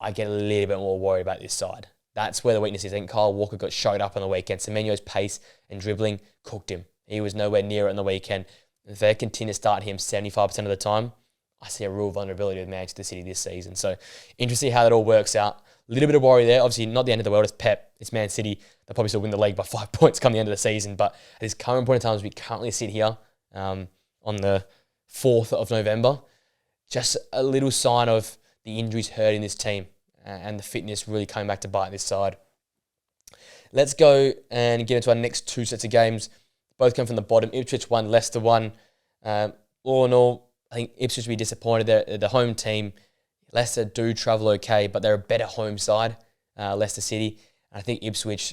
I get a little bit more worried about this side. That's where the weakness is. I think Kyle Walker got showed up on the weekend. Semenyo's pace and dribbling cooked him. He was nowhere near it on the weekend. If they continue to start him 75% of the time, I see a real vulnerability with Manchester City this season. So interesting how that all works out. A little bit of worry there. Obviously, not the end of the world. It's Pep. It's Man City. They'll probably still win the league by 5 points come the end of the season. But at this current point in time, as we currently sit here on the 4th of November, just a little sign of the injuries hurting this team and the fitness really coming back to bite this side. Let's go and get into our next two sets of games. Both come from the bottom. Ipswich 1, Leicester 1. All in all, I think Ipswich will be disappointed. They're the home team. Leicester do travel okay, but they're a better home side, Leicester City. And I think Ipswich,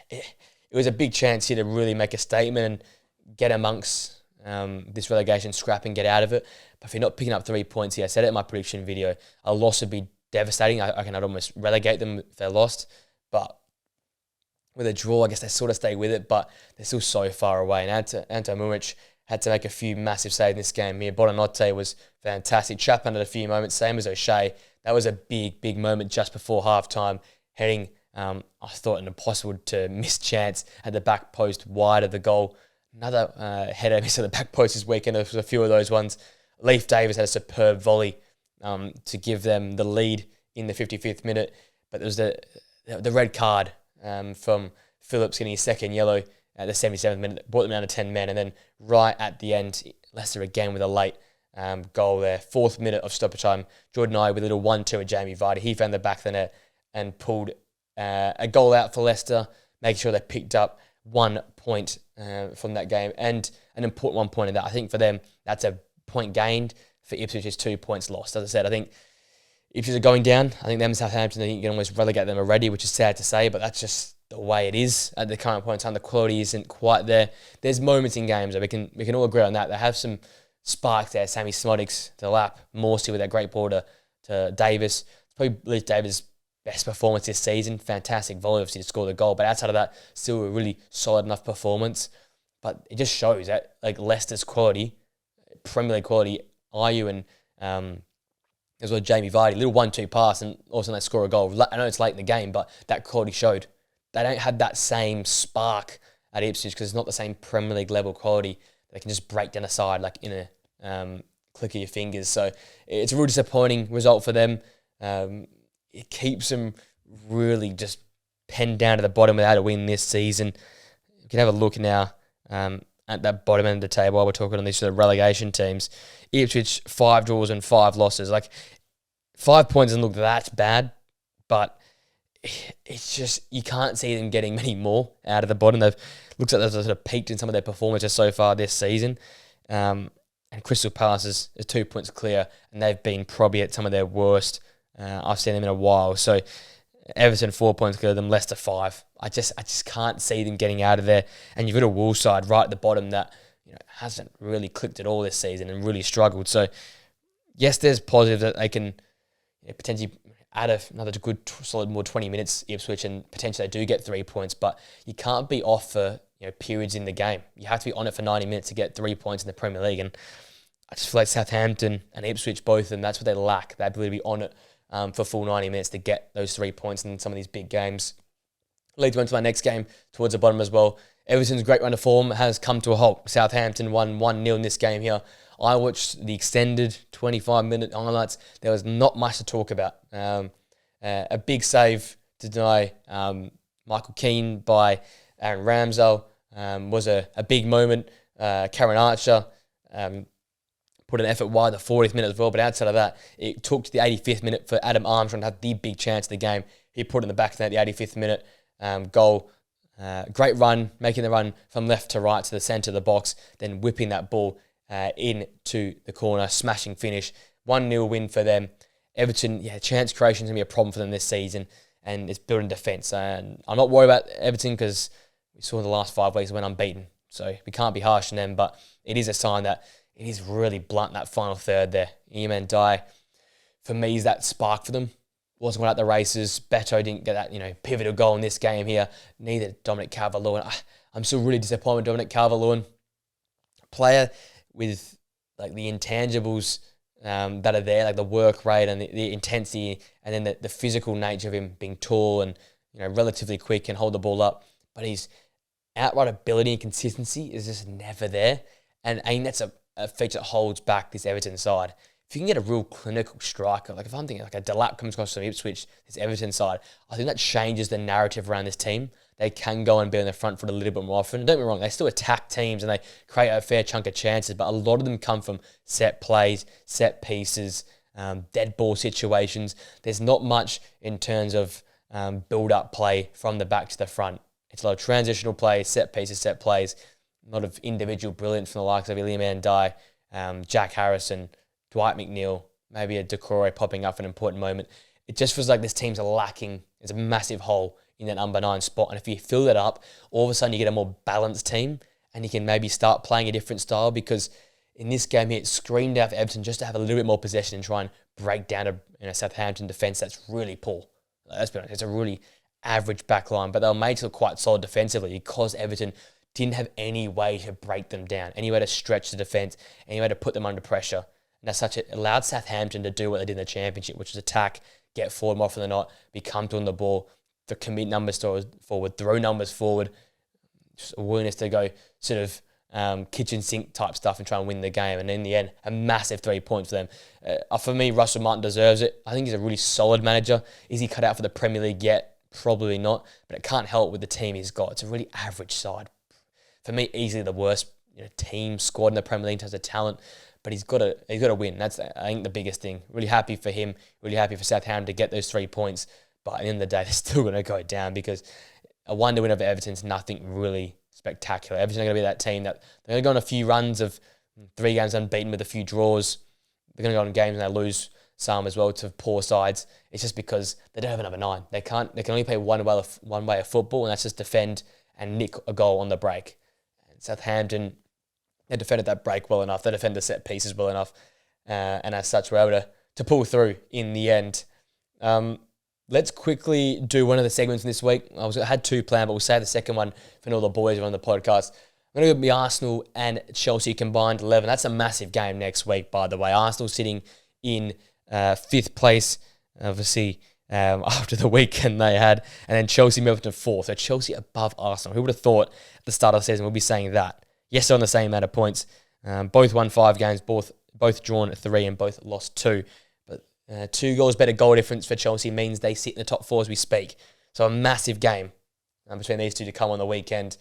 it was a big chance here to really make a statement and get amongst this relegation scrap and get out of it. But if you're not picking up 3 points here, I said it in my prediction video, a loss would be devastating. I can almost relegate them if they're lost. But with a draw, I guess they sort of stay with it, but they're still so far away. And Anto Muric had to make a few massive saves in this game here. Bonanotte was fantastic. Chapman had a few moments, same as O'Shea. That was a big, big moment just before halftime, heading, I thought, an impossible to miss chance at the back post wide of the goal. Another header miss at the back post this weekend. There was a few of those ones. Leif Davis had a superb volley to give them the lead in the 55th minute. But there was the red card from Phillips getting his second yellow at the 77th minute, brought them down to 10 men, and then right at the end, Leicester again with a late goal there. 4th minute of stoppage time, Jordan Ayew with a little 1-2 at Jamie Vardy. He found the back of the net and pulled a goal out for Leicester, making sure they picked up 1 point from that game, and an important 1 point in that. I think for them, that's a point gained. For Ipswich, is 2 points lost. As I said, I think Ipswich are going down. I think them and Southampton, I think you can almost relegate them already, which is sad to say, but that's just the way it is at the current point in time. The quality isn't quite there. There's moments in games that we can all agree on that. They have some sparks there. Sammy Smodics to lap, Morsey with that great ball to Davis. It's probably Leif Davis' best performance this season. Fantastic volley, obviously, to score the goal, but outside of that, still a really solid enough performance. But it just shows that like Leicester's quality, Premier League quality, Ayew and as well Jamie Vardy, little 1-2 pass, and also they score a goal. I know it's late in the game, but that quality showed. They don't have that same spark at Ipswich because it's not the same Premier League level quality. They can just break down a side like in a click of your fingers. So it's a real disappointing result for them. It keeps them really just penned down to the bottom without a win this season. You can have a look now at that bottom end of the table while we're talking on these sort of relegation teams. Ipswich, 5 draws and 5 losses. Like 5 points doesn't look that bad, but it's just, you can't see them getting many more out of the bottom. Looks like they've sort of peaked in some of their performances so far this season. And Crystal Palace is 2 points clear, and they've been probably at some of their worst. I've seen them in a while. So Everton 4 points clear of them, Leicester 5. I just can't see them getting out of there. And you've got a Wolves side right at the bottom that hasn't really clicked at all this season and really struggled. So yes, there's positive that they can potentially add another good solid more 20 minutes Ipswich, and potentially they do get 3 points, but you can't be off for periods in the game. You have to be on it for 90 minutes to get 3 points in the Premier League, and I just feel like Southampton and Ipswich, both of them, that's what they lack, the ability to be on it for full 90 minutes to get those 3 points in some of these big games. Leads on to my next game towards the bottom as well. Everton's great run of form has come to a halt. Southampton won 1-0 in this game here. I watched the extended 25-minute highlights. There was not much to talk about. A big save to deny Michael Keane by Aaron Ramsdale was a big moment. Karen Archer put an effort wide the 40th minute as well, but outside of that, it took to the 85th minute for Adam Armstrong to have the big chance of the game. He put it in the back of the net at the 85th minute goal. Great run, making the run from left to right to the centre of the box, then whipping that ball into the corner, smashing finish. 1-0 win for them. Everton, chance creation is going to be a problem for them this season, and it's building defence. And I'm not worried about Everton because we saw the last 5 weeks went unbeaten, so we can't be harsh on them, but it is a sign that it is really blunt, that final third there. Iliman Ndiaye, for me, is that spark for them. Wasn't going out the races. Beto didn't get that, pivotal goal in this game here. Neither did Dominic Calvert-Lewin. I'm still really disappointed with Dominic Calvert-Lewin. Player with like the intangibles that are there, like the work rate and the intensity, and then the physical nature of him being tall and relatively quick and hold the ball up. But his outright ability and consistency is just never there. And I think that's a feature that holds back this Everton side. If you can get a real clinical striker, like if I'm thinking like a Delap comes across from Ipswich, this Everton side, I think that changes the narrative around this team. They can go and be on the front foot a little bit more often. Don't get me wrong, they still attack teams and they create a fair chunk of chances, but a lot of them come from set plays, set pieces, dead ball situations. There's not much in terms of build-up play from the back to the front. It's a lot of transitional plays, set pieces, set plays, a lot of individual brilliance from the likes of Iliman Ndiaye, Jack Harrison, Dwight McNeil, maybe a Decore popping up for an important moment. It just feels like this team's lacking. There's a massive hole in that number 9 spot. And if you fill that up, all of a sudden you get a more balanced team and you can maybe start playing a different style, because in this game here, it screamed out for Everton just to have a little bit more possession and try and break down a Southampton defence that's really poor. Let's be honest, it's a really average back line, but they were made to look quite solid defensively because Everton didn't have any way to break them down, any way to stretch the defence, any way to put them under pressure. And as such, it allowed Southampton to do what they did in the Championship, which is attack, get forward more often than not, be comfortable on the ball, to commit numbers forward, throw numbers forward, just a willingness to go sort of kitchen sink type stuff and try and win the game. And in the end, a massive 3 points for them. For me, Russell Martin deserves it. I think he's a really solid manager. Is he cut out for the Premier League yet? Probably not, but it can't help with the team he's got. It's a really average side. For me, easily the worst team squad in the Premier League in terms of talent. But he's got to win. That's, I think, the biggest thing. Really happy for him. Really happy for Southampton to get those 3 points. But at the end of the day, they're still going to go down because a 1-0 win over Everton's nothing really spectacular. Everton are going to be that team that they're going to go on a few runs of 3 games unbeaten with a few draws. They're going to go on games and they lose some as well to poor sides. It's just because they don't have a number 9. They can only play one way of football, and that's just defend and nick a goal on the break. And Southampton, they defended that break well enough. They defended the set pieces well enough. And as such, were able to pull through in the end. Let's quickly do one of the segments this week. I had 2 planned, but we'll save the second one for all the boys who are on the podcast. I'm going to be Arsenal and Chelsea combined 11. That's a massive game next week, by the way. Arsenal sitting in 5th place, obviously, after the weekend they had. And then Chelsea moved to 4th. So Chelsea above Arsenal. Who would have thought at the start of the season we'll be saying that? Yes, they're on the same amount of points. Both won 5 games, both drawn 3 and both lost 2. But 2 goals better goal difference for Chelsea means they sit in the top 4 as we speak. So a massive game between these two to come on the weekend.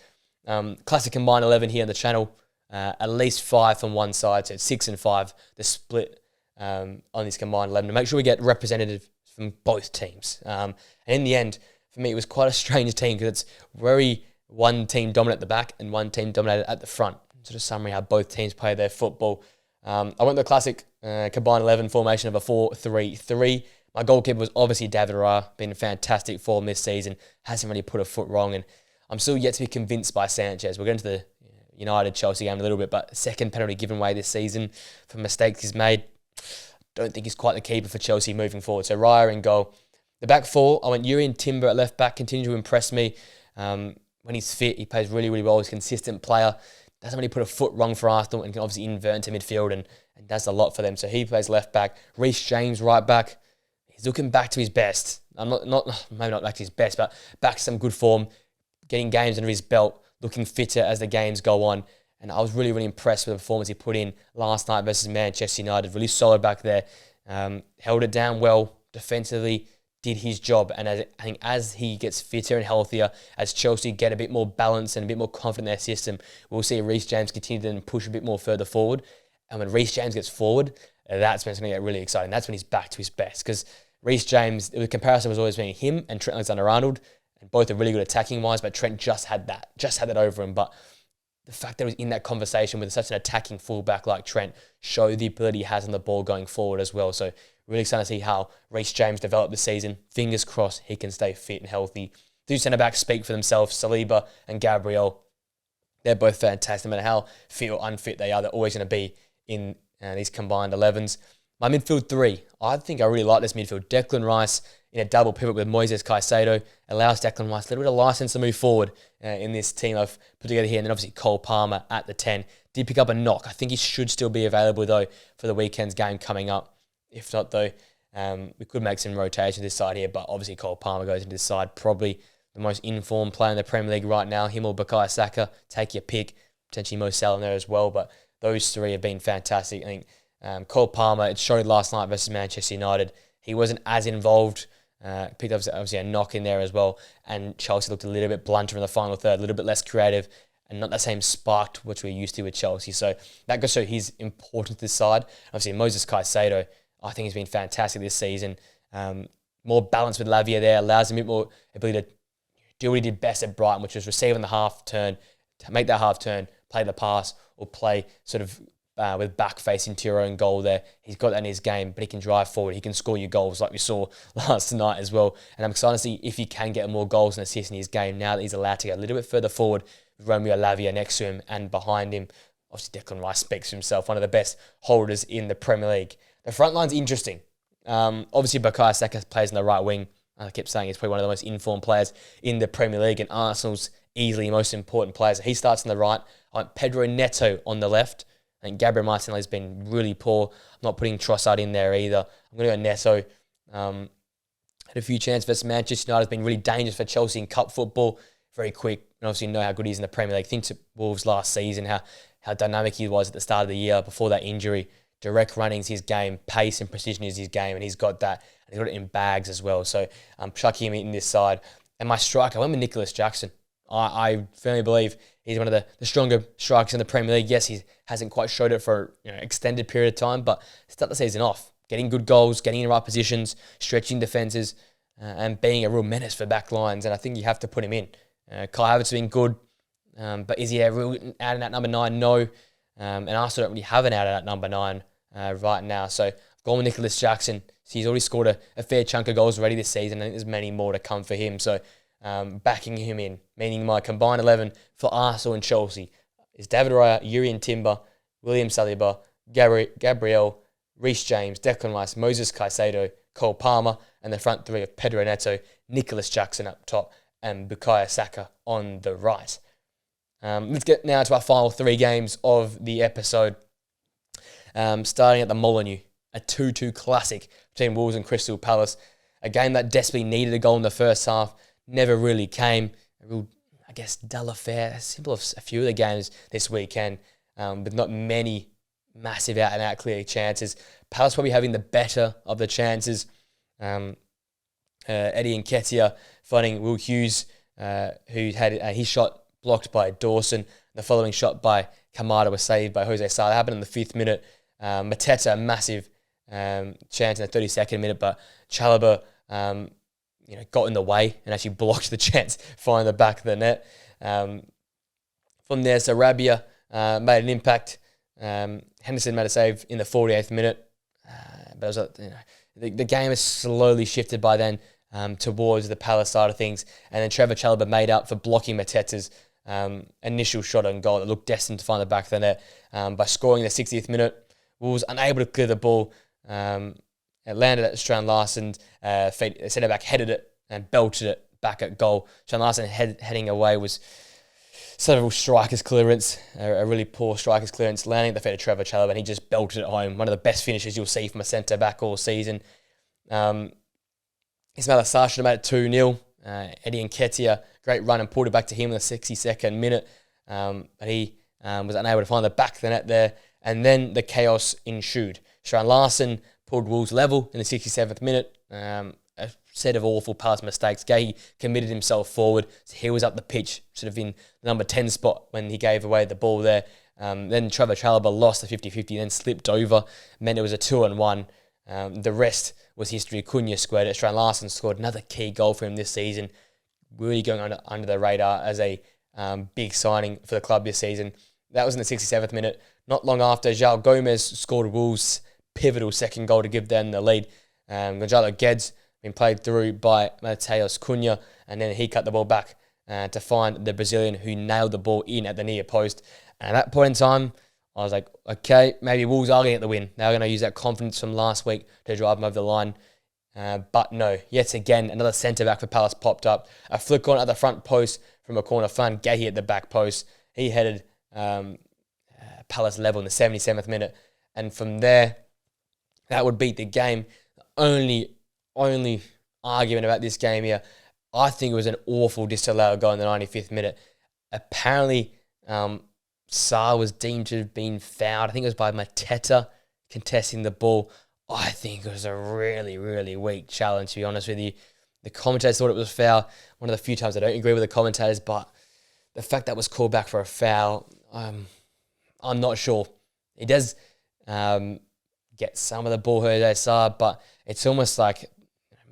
Classic combined 11 here on the channel. At least 5 from one side, so 6 and 5, the split on this combined 11. To make sure we get representative from both teams. And in the end, for me, it was quite a strange team because it's very one team dominant at the back and one team dominated at the front. Sort of summary how both teams play their football. I went the classic combined 11 formation of a 4-3-3. My goalkeeper was obviously David Raya, been in fantastic form this season, hasn't really put a foot wrong, and I'm still yet to be convinced by Sanchez. We'll get into the United-Chelsea game in a little bit, but second penalty given away this season for mistakes he's made. Don't think he's quite the keeper for Chelsea moving forward. So Raya in goal. The back 4, I went Urian Timber at left back, continue to impress me. When he's fit, he plays really, really well. He's a consistent player. Doesn't really put a foot wrong for Arsenal and can obviously invert into midfield and does a lot for them. So he plays left back. Reece James right back. He's looking back to his best. Maybe not back to his best, but back to some good form, getting games under his belt, looking fitter as the games go on. And I was really, really impressed with the performance he put in last night versus Manchester United. Really solid back there. Held it down well defensively. did his job. And I think as he gets fitter and healthier, as Chelsea get a bit more balance and a bit more confident in their system, we'll see Reece James continue to push a bit more further forward. And when Reece James gets forward, that's when it's going to get really exciting. That's when he's back to his best. Because Reece James, the comparison was always between him and Trent Alexander-Arnold. And both are really good attacking-wise, but Trent just had that over him. But the fact that he was in that conversation with such an attacking fullback like Trent showed the ability he has on the ball going forward as well. So really excited to see how Reece James developed this season. Fingers crossed he can stay fit and healthy. Two centre-backs speak for themselves, Saliba and Gabriel. They're both fantastic. No matter how fit or unfit they are, they're always going to be in these combined 11s. My midfield three, I think I really like this midfield. Declan Rice in a double pivot with Moises Caicedo allows Declan Rice a little bit of license to move forward in this team I've put together here. And then obviously Cole Palmer at the 10. Did pick up a knock. I think he should still be available though for the weekend's game coming up. If not though, we could make some rotation this side here, but obviously Cole Palmer goes into this side. Probably the most informed player in the Premier League right now. Him or Bukayo Saka, take your pick. Potentially Mo Salah in there as well, but those three have been fantastic. I think Cole Palmer, it showed last night versus Manchester United. He wasn't as involved. Picked up obviously a knock in there as well. And Chelsea looked a little bit blunter in the final third, a little bit less creative, and not the same spark which we're used to with Chelsea. So that goes to show his importance to this side. Obviously, Moises Caicedo, I think he's been fantastic this season. More balance with Lavia there, allows him a bit more ability to do what he did best at Brighton, which was receiving the half turn, to make that half turn, play the pass, or play sort of with back facing to your own goal there. He's got that in his game, but he can drive forward. He can score you goals like we saw last night as well. And I'm excited to see if he can get more goals and assists in his game now that he's allowed to go a little bit further forward with Romeo Lavia next to him and behind him. Obviously, Declan Rice speaks for himself, one of the best holders in the Premier League. The front line's interesting. Obviously, Bukayo Saka plays in the right wing. I kept saying he's probably one of the most informed players in the Premier League, and Arsenal's easily most important players. He starts on the right. I want Pedro Neto on the left. I think Gabriel Martinelli's been really poor. I'm not putting Trossard in there either. I'm going to go Neto. Had a few chances versus Manchester United. Has been really dangerous for Chelsea in cup football. Very quick. And obviously you know how good he is in the Premier League. Think to Wolves last season, how dynamic he was at the start of the year before that injury. Direct running's his game. Pace and precision is his game. And he's got that. And he's got it in bags as well. So I'm chucking him in this side. And my striker, I went with Nicholas Jackson. I firmly believe he's one of the stronger strikers in the Premier League. Yes, he hasn't quite showed it for an extended period of time, but start the season off, getting good goals, getting in the right positions, stretching defences, and being a real menace for back lines. And I think you have to put him in. Kai Havertz has been good, but is he a real out and out number 9? No. And Arsenal don't really have an out and out number 9 right now. So I've gone with Nicholas Jackson. So he's already scored a fair chunk of goals already this season. I think there's many more to come for him. So backing him in, meaning my combined 11 for Arsenal and Chelsea is David Raya, Yuri Timber, William Saliba, Gabriel, Reece James, Declan Rice, Moises Caicedo, Cole Palmer, and the front three of Pedro Neto, Nicholas Jackson up top, and Bukayo Saka on the right. Let's get now to our final 3 games of the episode. Starting at the Molineux, a 2-2 classic between Wolves and Crystal Palace. A game that desperately needed a goal in the first half. Never really came. A real, I guess, dull affair. Simple of a few of the games this weekend, with not many massive out-and-out clear chances. Palace probably having the better of the chances. Eddie Nketiah finding Will Hughes, who had his shot blocked by Dawson. The following shot by Kamada was saved by Jose Sa. That happened in the 5th minute. Mateta, a massive chance in the 32nd minute, but Chalobah got in the way and actually blocked the chance finding the back of the net. From there, Sarabia made an impact. Henderson made a save in the 48th minute. But it was the game has slowly shifted by then towards the Palace side of things. And then Trevor Chalobah made up for blocking Mateta's initial shot on goal that looked destined to find the back of the net by scoring in the 60th minute. Wolves unable to clear the ball. It landed at Strand Larsen feet. The centre-back headed it and belted it back at goal. Strand Larsen heading away was several strikers' clearance, a really poor strikers' clearance, landing at the feet of Trevor Chalobah, and he just belted it home. One of the best finishes you'll see from a centre-back all season. Ismail Assar should have made it 2-0. Eddie Nketiah, great run and pulled it back to him in the 62nd minute. But he was unable to find the back of the net there. And then the chaos ensued. Strand Larsen pulled Wolves level in the 67th minute. A set of awful pass mistakes. Gahey committed himself forward. So he was up the pitch, sort of in the number 10 spot when he gave away the ball there. Then Trevor Chalobah lost the 50-50, then slipped over. Meant it was a 2-1. The rest was history. Cunha squared it. Strand Larsen scored another key goal for him this season. Really going under the radar as a big signing for the club this season. That was in the 67th minute. Not long after, João Gomez scored Wolves' pivotal second goal to give them the lead. Gonzalo Guedes been played through by Mateus Cunha, and then he cut the ball back to find the Brazilian, who nailed the ball in at the near post. And at that point in time, I was like, okay, maybe Wolves are going to get the win. They're going to use that confidence from last week to drive them over the line. But no, yet again, another centre-back for Palace popped up. A flick on at the front post from a corner. Found Gahey at the back post. He headed Palace level in the 77th minute. And from there, that would beat the game. The only argument about this game here, I think it was an awful disallowed goal in the 95th minute. Apparently, Sarr was deemed to have been fouled. I think it was by Mateta contesting the ball. I think it was a really, really weak challenge, to be honest with you. The commentators thought it was foul. One of the few times I don't agree with the commentators, but the fact that was called back for a foul, I'm not sure. It does get some of the ball Jose Sarr, but it's almost like,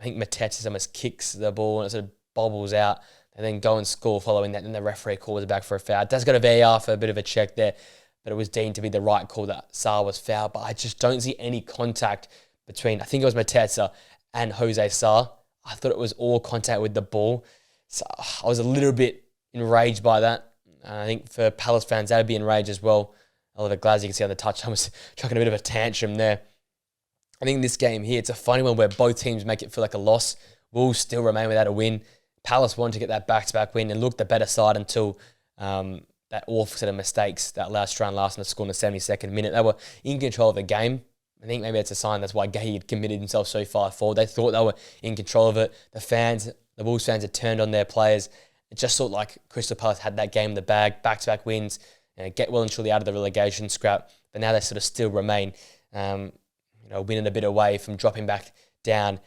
I think Mateta almost kicks the ball and it sort of bobbles out and then go and score following that. Then the referee calls it back for a foul. It does go to VAR for a bit of a check there, but it was deemed to be the right call that Sarr was fouled. But I just don't see any contact between, I think it was Mateta and Jose Sarr. I thought it was all contact with the ball. So I was a little bit enraged by that. And I think for Palace fans, that would be enraged as well. Oliver Glasgow, you can see on the touchline, was chucking a bit of a tantrum there. I think this game here, it's a funny one where both teams make it feel like a loss. Wolves still remain without a win. Palace wanted to get that back-to-back win and looked the better side until that awful set of mistakes that allowed Strand Larsen to score in the 72nd minute. They were in control of the game. I think maybe that's a sign that's why Gahey had committed himself so far forward. They thought they were in control of it. The Wolves fans had turned on their players. It just looked like Crystal Palace had that game in the bag, back-to-back wins, get well and truly out of the relegation scrap. But now they sort of still remain, winning a bit away from dropping back down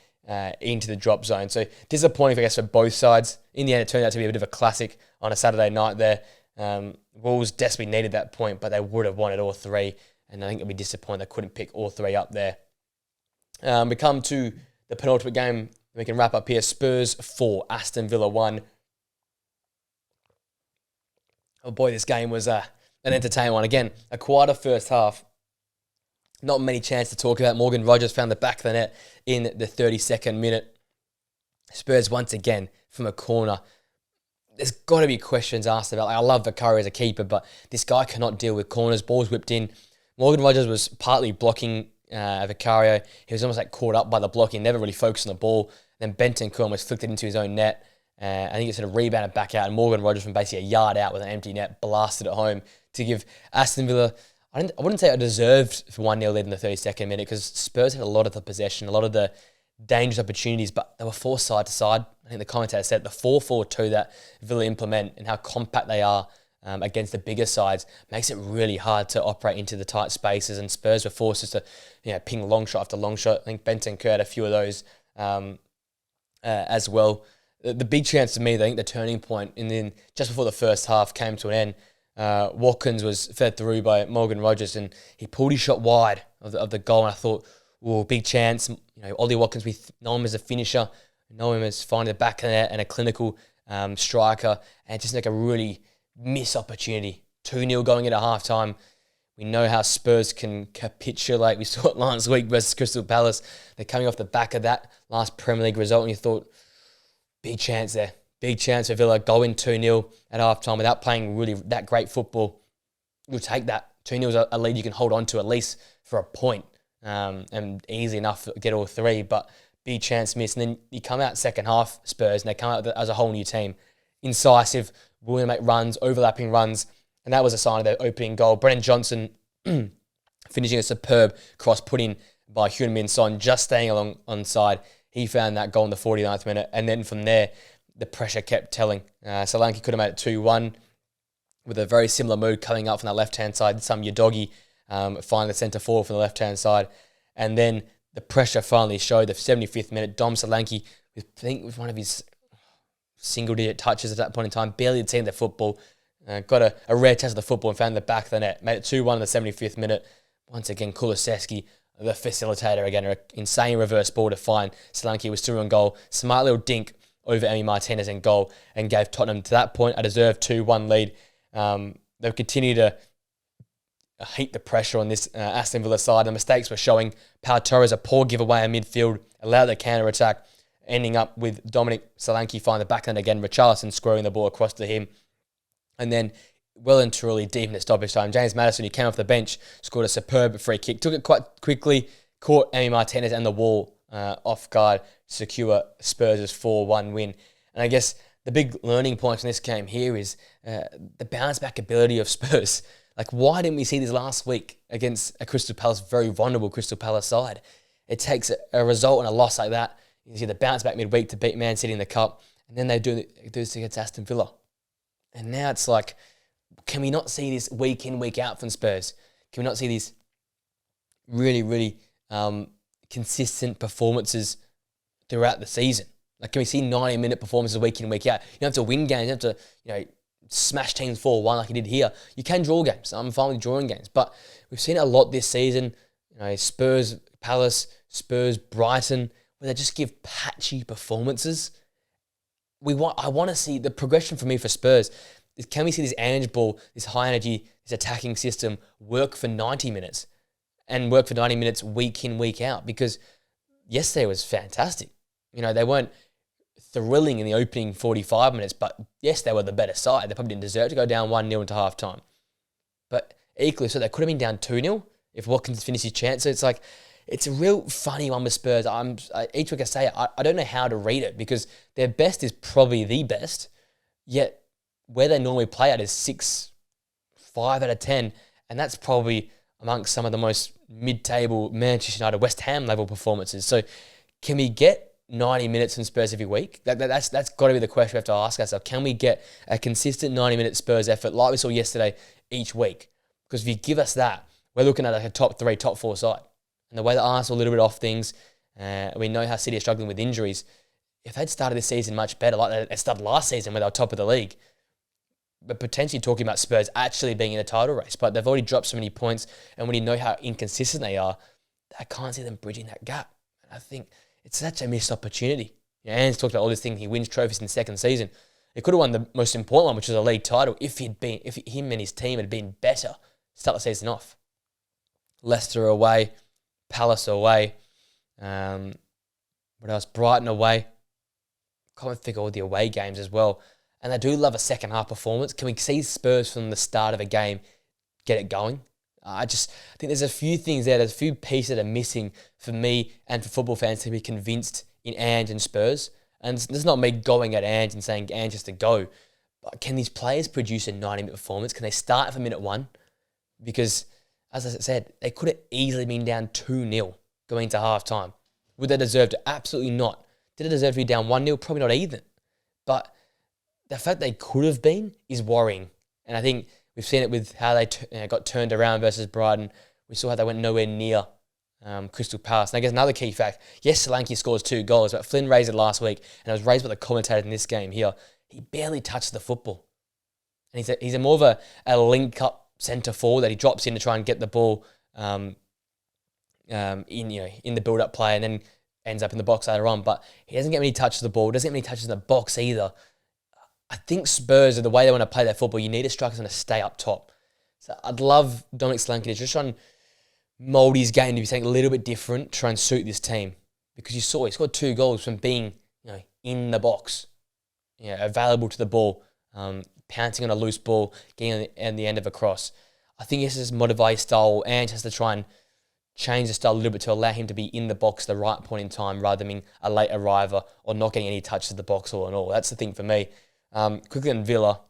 into the drop zone. So disappointing, I guess, for both sides. In the end, it turned out to be a bit of a classic on a Saturday night there. Wolves desperately needed that point, but they would have wanted all three. And I think it'd be disappointing they couldn't pick all three up there. We come to the penultimate game. We can wrap up here. Spurs 4, Aston Villa 1. Oh boy, this game was an entertaining one. Again, a quieter first half. Not many chances to talk about. Morgan Rogers found the back of the net in the 32nd minute. Spurs once again from a corner. There's got to be questions asked about. I love Vicario as a keeper, but this guy cannot deal with corners. Balls whipped in. Morgan Rogers was partly blocking Vicario. He was almost like caught up by the blocking, never really focused on the ball. Then Bentancur almost flicked it into his own net. I think it sort of rebounded back out, and Morgan Rogers from basically a yard out with an empty net blasted it home to give Aston Villa, I wouldn't say a deserved 1-0 lead in the 32nd minute, because Spurs had a lot of the possession, a lot of the dangerous opportunities, but they were forced side to side. I think the commentator said the 4-4-2 that Villa implement and how compact they are against the bigger sides makes it really hard to operate into the tight spaces, and Spurs were forced just to ping long shot after long shot. I think Bentancur had a few of those as well. The big chance to me, I think the turning point, and then just before the first half came to an end, Watkins was fed through by Morgan Rogers, and he pulled his shot wide of the goal, and I thought, big chance. Ollie Watkins, we know him as a finisher, know him as finding the back of the net and a clinical striker, and just like a really missed opportunity. 2-0 going into halftime. We know how Spurs can capitulate. We saw it last week versus Crystal Palace. They're coming off the back of that last Premier League result, and you thought, big chance there. Big chance for Villa going 2-0 at halftime without playing really that great football. You'll take that. 2-0 is a lead you can hold on to at least for a point, and easy enough to get all three, but big chance missed. And then you come out second half, Spurs, and they come out as a whole new team. Incisive, willing to make runs, overlapping runs, and that was a sign of their opening goal. Brennan Johnson finishing a superb cross put in by Heung-min Son, just staying along onside. He found that goal in the 49th minute, and then from there, the pressure kept telling. Solanke could have made it 2-1 with a very similar move coming up from that left-hand side. Some Udogie finding the centre forward from the left-hand side. And then the pressure finally showed. The 75th minute, Dom Solanke I think it was one of his single-digit touches at that point in time. Barely had seen the football. Got a rare test of the football and found the back of the net. Made it 2-1 in the 75th minute. Once again, Kulusevski, the facilitator again, an insane reverse ball to find Solanke was still on goal. Smart little dink over Emi Martinez in goal and gave Tottenham to that point a deserved 2-1 lead. They'll continue to heap the pressure on this Aston Villa side. The mistakes were showing. Pau Torres, a poor giveaway in midfield, allowed the counter-attack, ending up with Dominic Solanke finding the backhand again, Richarlison squaring the ball across to him. And then, well and truly, deep in the stoppage time, James Maddison, who came off the bench, scored a superb free kick. Took it quite quickly, caught Emi Martinez and the wall off guard, secure Spurs' 4-1 win. And I guess the big learning point from this game here is the bounce-back ability of Spurs. Like, why didn't we see this last week against a Crystal Palace, very vulnerable Crystal Palace side? It takes a result and a loss like that. You see the bounce back midweek to beat Man City in the Cup, and then they do this against Aston Villa. And now it's like, can we not see this week in, week out from Spurs? Can we not see these really, really consistent performances throughout the season? Like, can we see 90-minute performances week in, week out? You don't have to win games. You don't have to, smash teams 4-1 like you did here. You can draw games. I'm fine with drawing games. But we've seen it a lot this season. Spurs, Palace, Spurs, Brighton, where they just give patchy performances. I want to see the progression for me for Spurs. Can we see this Ange ball, this high energy, this attacking system work for 90 minutes and work for 90 minutes week in, week out? Because yesterday was fantastic. They weren't thrilling in the opening 45 minutes, but yes, they were the better side. They probably didn't deserve to go down 1-0 into half-time. But equally so, they could have been down 2-0 if Watkins finished his chance. So it's like, it's a real funny one with Spurs. Each week I say it, I don't know how to read it because their best is probably the best, yet where they normally play at is 6, 5 out of 10, and that's probably amongst some of the most mid-table Manchester United, West Ham level performances. So can we get 90 minutes from Spurs every week? That's got to be the question we have to ask ourselves. Can we get a consistent 90-minute Spurs effort like we saw yesterday each week? Because if you give us that, we're looking at a top 3, top 4 side. And the way that Arsenal a little bit off things, we know how City are struggling with injuries. If they'd started this season much better, like they started last season where they were top of the league, but potentially talking about Spurs actually being in a title race, but they've already dropped so many points, and when you know how inconsistent they are, I can't see them bridging that gap. And I think it's such a missed opportunity. Anne's talked about all this thing, he wins trophies in the second season. He could have won the most important one, which was a league title, if him and his team had been better to start the season off. Leicester away, Palace away, what else? Brighton away. Can't think of all the away games as well. And they do love a second half performance. Can we see Spurs from the start of a game get it going? I think there's a few things there. There's a few pieces that are missing for me and for football fans to be convinced in Ange and Spurs. And this is not me going at Ange and saying Ange has to go. But can these players produce a 90-minute performance? Can they start from minute 1? Because, as I said, they could have easily been down 2-0 going into half-time. Would they deserve to? Absolutely not. Did they deserve to be down 1-0? Probably not either. But the fact they could have been is worrying. And I think we've seen it with how they got turned around versus Brighton. We saw how they went nowhere near Crystal Palace. And I guess another key fact, yes, Solanke scores 2 goals, but Flynn raised it last week, and it was raised by the commentator in this game here. He barely touched the football. And he's a more of a link-up centre forward that he drops in to try and get the ball in the build-up play and then ends up in the box later on. But he doesn't get many touches of the ball, doesn't get many touches in the box either. I think Spurs are the way they want to play their football. You need a striker to stay up top. So I'd love Dominic Solanke to just try and mould his game to be something a little bit different, try and suit this team. Because you saw he scored 2 goals from being in the box, available to the ball, pouncing on a loose ball, getting on the end of a cross. I think this is modify his style. Ange has to try and change the style a little bit to allow him to be in the box at the right point in time rather than being a late arriver or not getting any touches of the box all in all. That's the thing for me. Quickly on Villa,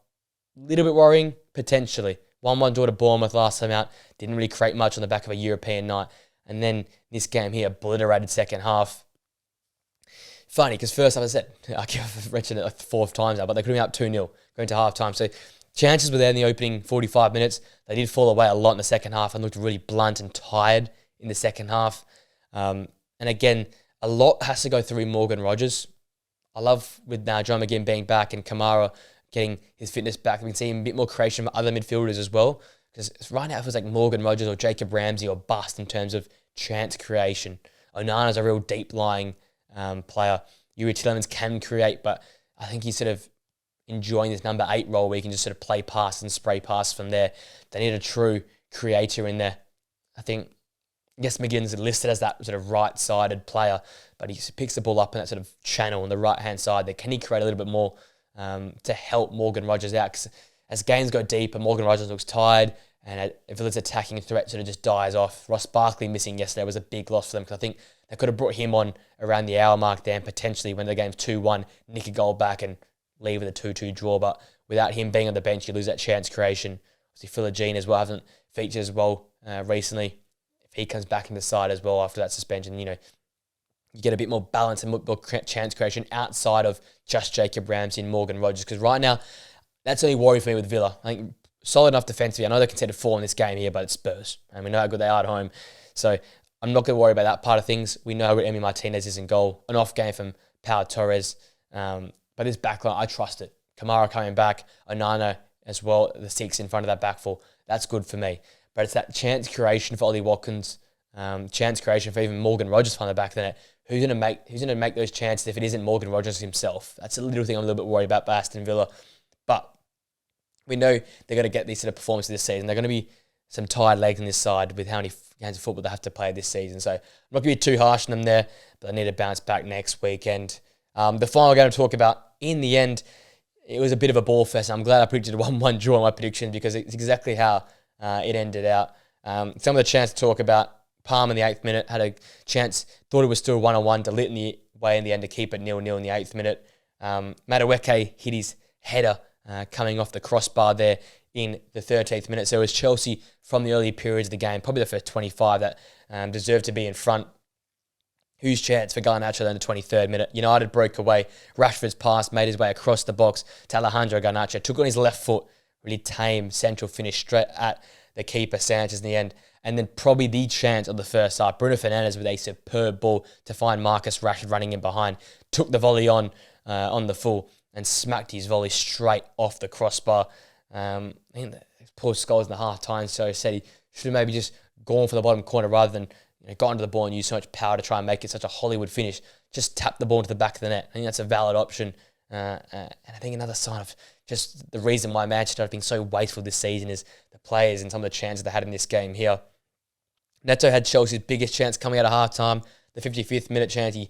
a little bit worrying, potentially. 1-1 draw to Bournemouth last time out. Didn't really create much on the back of a European night. And then this game here, obliterated second half. Funny, because first, as I said, I've mentioned it like 4 times now, but they could have been up 2-0 going to half-time. So chances were there in the opening 45 minutes. They did fall away a lot in the second half and looked really blunt and tired in the second half. And again, a lot has to go through Morgan Rogers. I love with now John McGinn being back and Kamara getting his fitness back. We can see a bit more creation from other midfielders as well. Because right now it feels like Morgan Rogers or Jacob Ramsey or bust in terms of chance creation. Onana's a real deep-lying player. Yuri Tillemans can create, but I think he's sort of enjoying this number 8 role where he can just sort of play past and spray past from there. They need a true creator in there. I think, yes, McGinn's listed as that sort of right-sided player, but he picks the ball up in that sort of channel on the right-hand side there. Can he create a little bit more to help Morgan Rogers out? 'Cause as games go deeper, Morgan Rogers looks tired, and Villa's attacking threat sort of just dies off. Ross Barkley missing yesterday was a big loss for them because I think they could have brought him on around the hour mark there and potentially when the game's 2-1, nick a goal back and leave with a 2-2 draw. But without him being on the bench, you lose that chance creation. Obviously, Philogene as well hasn't featured as well recently. If he comes back in the side as well after that suspension, you get a bit more balance and more chance creation outside of just Jacob Ramsey and Morgan Rogers. Because right now, that's the only worry for me with Villa. I think solid enough defensively. I know they conceded 4 in this game here, but it's Spurs. And we know how good they are at home. So I'm not going to worry about that part of things. We know how good Emi Martinez is in goal. An off game from Pau Torres. But this backline, I trust it. Kamara coming back. Onana as well, the 6 in front of that back four. That's good for me. But it's that chance creation for Ollie Watkins. Chance creation for even Morgan Rogers from the back of the net. Who's going to make those chances if it isn't Morgan Rogers himself? That's a little thing I'm a little bit worried about by Aston Villa. But we know they're going to get these sort of performances this season. They're going to be some tired legs on this side with how many games of football they have to play this season. So I'm not going to be too harsh on them there, but they need to bounce back next weekend. The final game to talk about, in the end, it was a bit of a ball fest. I'm glad I predicted a 1-1 draw in my prediction because it's exactly how it ended out. Some of the chance to talk about, Palm in the 8th minute had a chance, thought it was still 1-1, to lit in the way in the end to keep it 0-0 in the 8th minute. Madueke hit his header coming off the crossbar there in the 13th minute. So it was Chelsea from the early periods of the game, probably the first 25 that deserved to be in front. Huge chance for Garnacho in the 23rd minute. United broke away. Rashford's pass made his way across the box to Alejandro Garnacho. Took on his left foot, really tame central finish straight at the keeper, Sanchez, in the end. And then probably the chance of the first half, Bruno Fernandes with a superb ball to find Marcus Rashford running in behind. Took the volley on the full and smacked his volley straight off the crossbar. I think Paul Scholes in the half-time show said he should have maybe just gone for the bottom corner rather than got into the ball and used so much power to try and make it such a Hollywood finish. Just tap the ball into the back of the net. I think that's a valid option. And I think another sign of just the reason why Manchester have been so wasteful this season is the players and some of the chances they had in this game here. Neto had Chelsea's biggest chance coming out of half-time. The 55th minute chance, he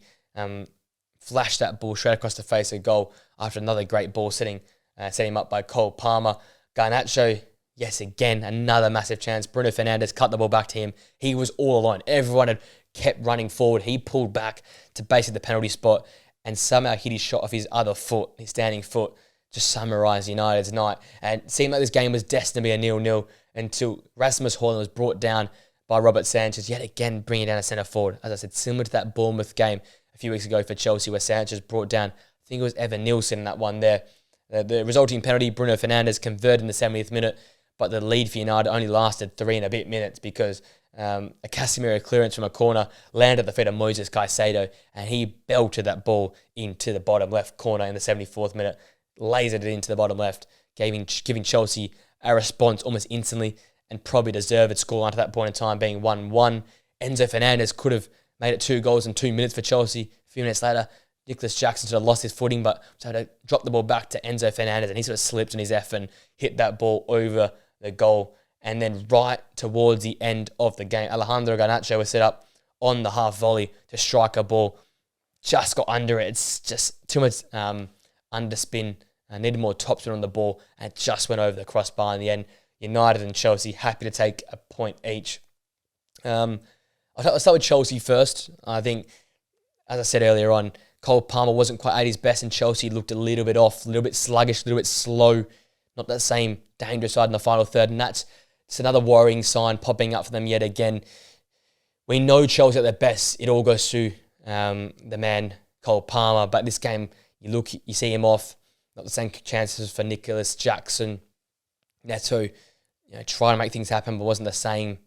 flashed that ball straight across the face of goal after another great ball setting him up by Cole Palmer. Garnacho, yes, again, another massive chance. Bruno Fernandes cut the ball back to him. He was all alone. Everyone had kept running forward. He pulled back to basically the penalty spot and somehow hit his shot off his other foot, his standing foot, just summarised United's night. And it seemed like this game was destined to be a 0-0 until Rasmus Højlund was brought down by Robert Sanchez, yet again bringing down a centre forward. As I said, similar to that Bournemouth game a few weeks ago for Chelsea where Sanchez brought down, I think it was Evan Nielsen in that one there. The resulting penalty, Bruno Fernandes converted in the 70th minute, but the lead for United only lasted 3 and a bit minutes because a Casemiro clearance from a corner landed at the feet of Moises Caicedo and he belted that ball into the bottom left corner in the 74th minute, lasered it into the bottom left, giving Chelsea a response almost instantly and probably deserved scoreline to that point in time being 1-1. Enzo Fernandez could have made it 2 goals in 2 minutes for Chelsea. A few minutes later, Nicholas Jackson sort of lost his footing, but had to drop the ball back to Enzo Fernandez and he sort of slipped on his F and hit that ball over the goal. And then right towards the end of the game, Alejandro Garnacho was set up on the half volley to strike a ball. Just got under it. It's just too much underspin. Needed more topspin on the ball and it just went over the crossbar in the end. United and Chelsea happy to take a point each. I'll start with Chelsea first. I think, as I said earlier on, Cole Palmer wasn't quite at his best and Chelsea looked a little bit off, a little bit sluggish, a little bit slow. Not that same dangerous side in the final third. And it's another worrying sign popping up for them yet again. We know Chelsea at their best. It all goes through the man, Cole Palmer. But this game, you see him off. Not the same chances for Nicholas Jackson. Neto, trying to make things happen, but wasn't the same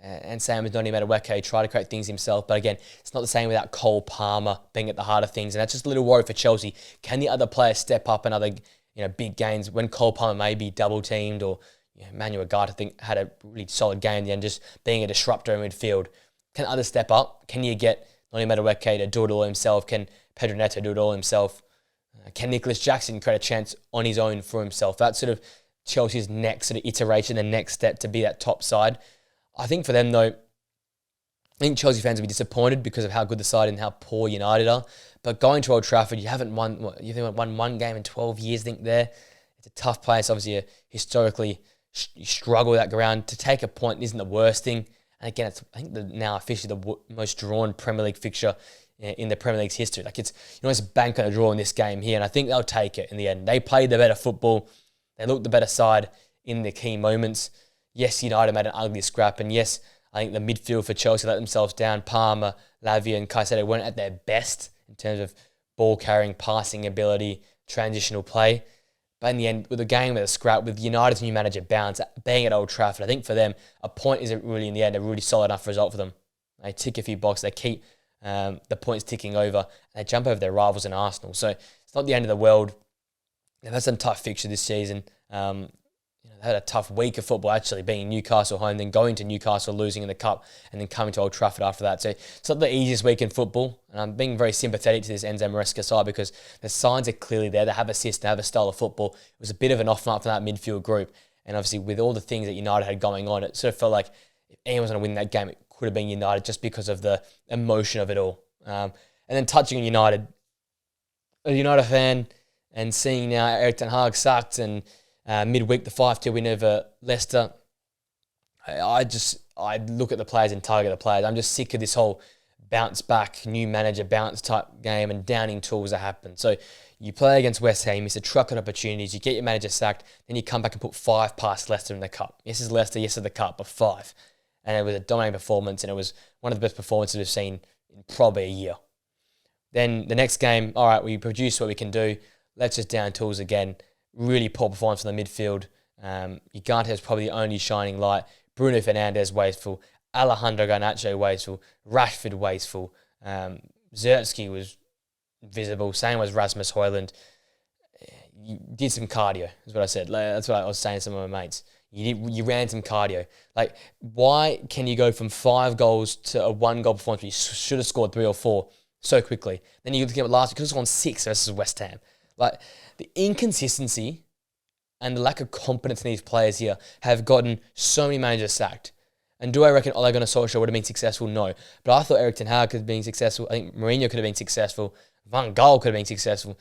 And same with Noni Madueke, he tried to create things himself. But again, it's not the same without Cole Palmer being at the heart of things. And that's just a little worry for Chelsea. Can the other players step up another big gains when Cole Palmer may be double-teamed, or Manuel Ugarte, I think, had a really solid game in the end, just being a disruptor in midfield. Can others step up? Can you get Noni Madueke to do it all himself? Can Pedro Neto do it all himself? Can Nicholas Jackson create a chance on his own for himself? That's sort of Chelsea's next sort of iteration, the next step to be that top side. I think for them, though, I think Chelsea fans will be disappointed because of how good the side and how poor United are. But going to Old Trafford, you haven't won one game in 12 years, I think, there. It's a tough place. Obviously, historically, you struggle with that ground. To take a point isn't the worst thing. And again, it's, I think, now officially the most drawn Premier League fixture in the Premier League's history. Like, it's, always bank on a draw in this game here, and I think they'll take it in the end. They played the better football. They looked the better side in the key moments. Yes, United made an ugly scrap, and yes, I think the midfield for Chelsea let themselves down. Palmer, Lavia, and Caicedo weren't at their best in terms of ball carrying, passing ability, transitional play. But in the end, with a game with a scrap, with United's new manager Bounce being at Old Trafford, I think for them, a point isn't really, in the end, a really solid enough result for them. They tick a few boxes, they keep the points ticking over, and they jump over their rivals in Arsenal. So it's not the end of the world. They've had some tough fixture this season. They had a tough week of football, actually, being Newcastle home, then going to Newcastle, losing in the Cup, and then coming to Old Trafford after that. So it's not the easiest week in football, and I'm being very sympathetic to this Enzo Maresca side because the signs are clearly there. They have a system, they have a style of football. It was a bit of an off night for that midfield group, and obviously with all the things that United had going on, it sort of felt like if anyone was going to win that game, it could have been United just because of the emotion of it all. And then touching on United, a United fan, and seeing now Erik ten Hag sacked, and midweek, the 5-2 win over Leicester. I look at the players and target the players. I'm just sick of this whole bounce back, new manager bounce type game and downing tools that happen. So you play against West Ham, miss a truck of opportunities, you get your manager sacked, then you come back and put 5 past Leicester in the Cup. Yes, it's Leicester, yes, it's the Cup, but 5. And it was a dominating performance, and it was one of the best performances we've seen in probably a year. Then the next game, all right, we produce what we can do. Let's just down tools again. Really poor performance from the midfield. Ugarte is probably the only shining light. Bruno Fernandes wasteful. Alejandro Garnacho wasteful. Rashford wasteful. Zertsky was visible. Same was Rasmus Højlund. You did some cardio, is what I said. That's what I was saying to some of my mates. You ran some cardio. Like, why can you go from 5 goals to a 1-goal performance where you should have scored 3 or 4 so quickly? Then you look at last week, you could have scored 6 versus West Ham. Like, the inconsistency and the lack of confidence in these players here have gotten so many managers sacked. And do I reckon Ole Gunnar Solskjaer would have been successful? No. But I thought Erik ten Hag could have been successful. I think Mourinho could have been successful. Van Gaal could have been successful.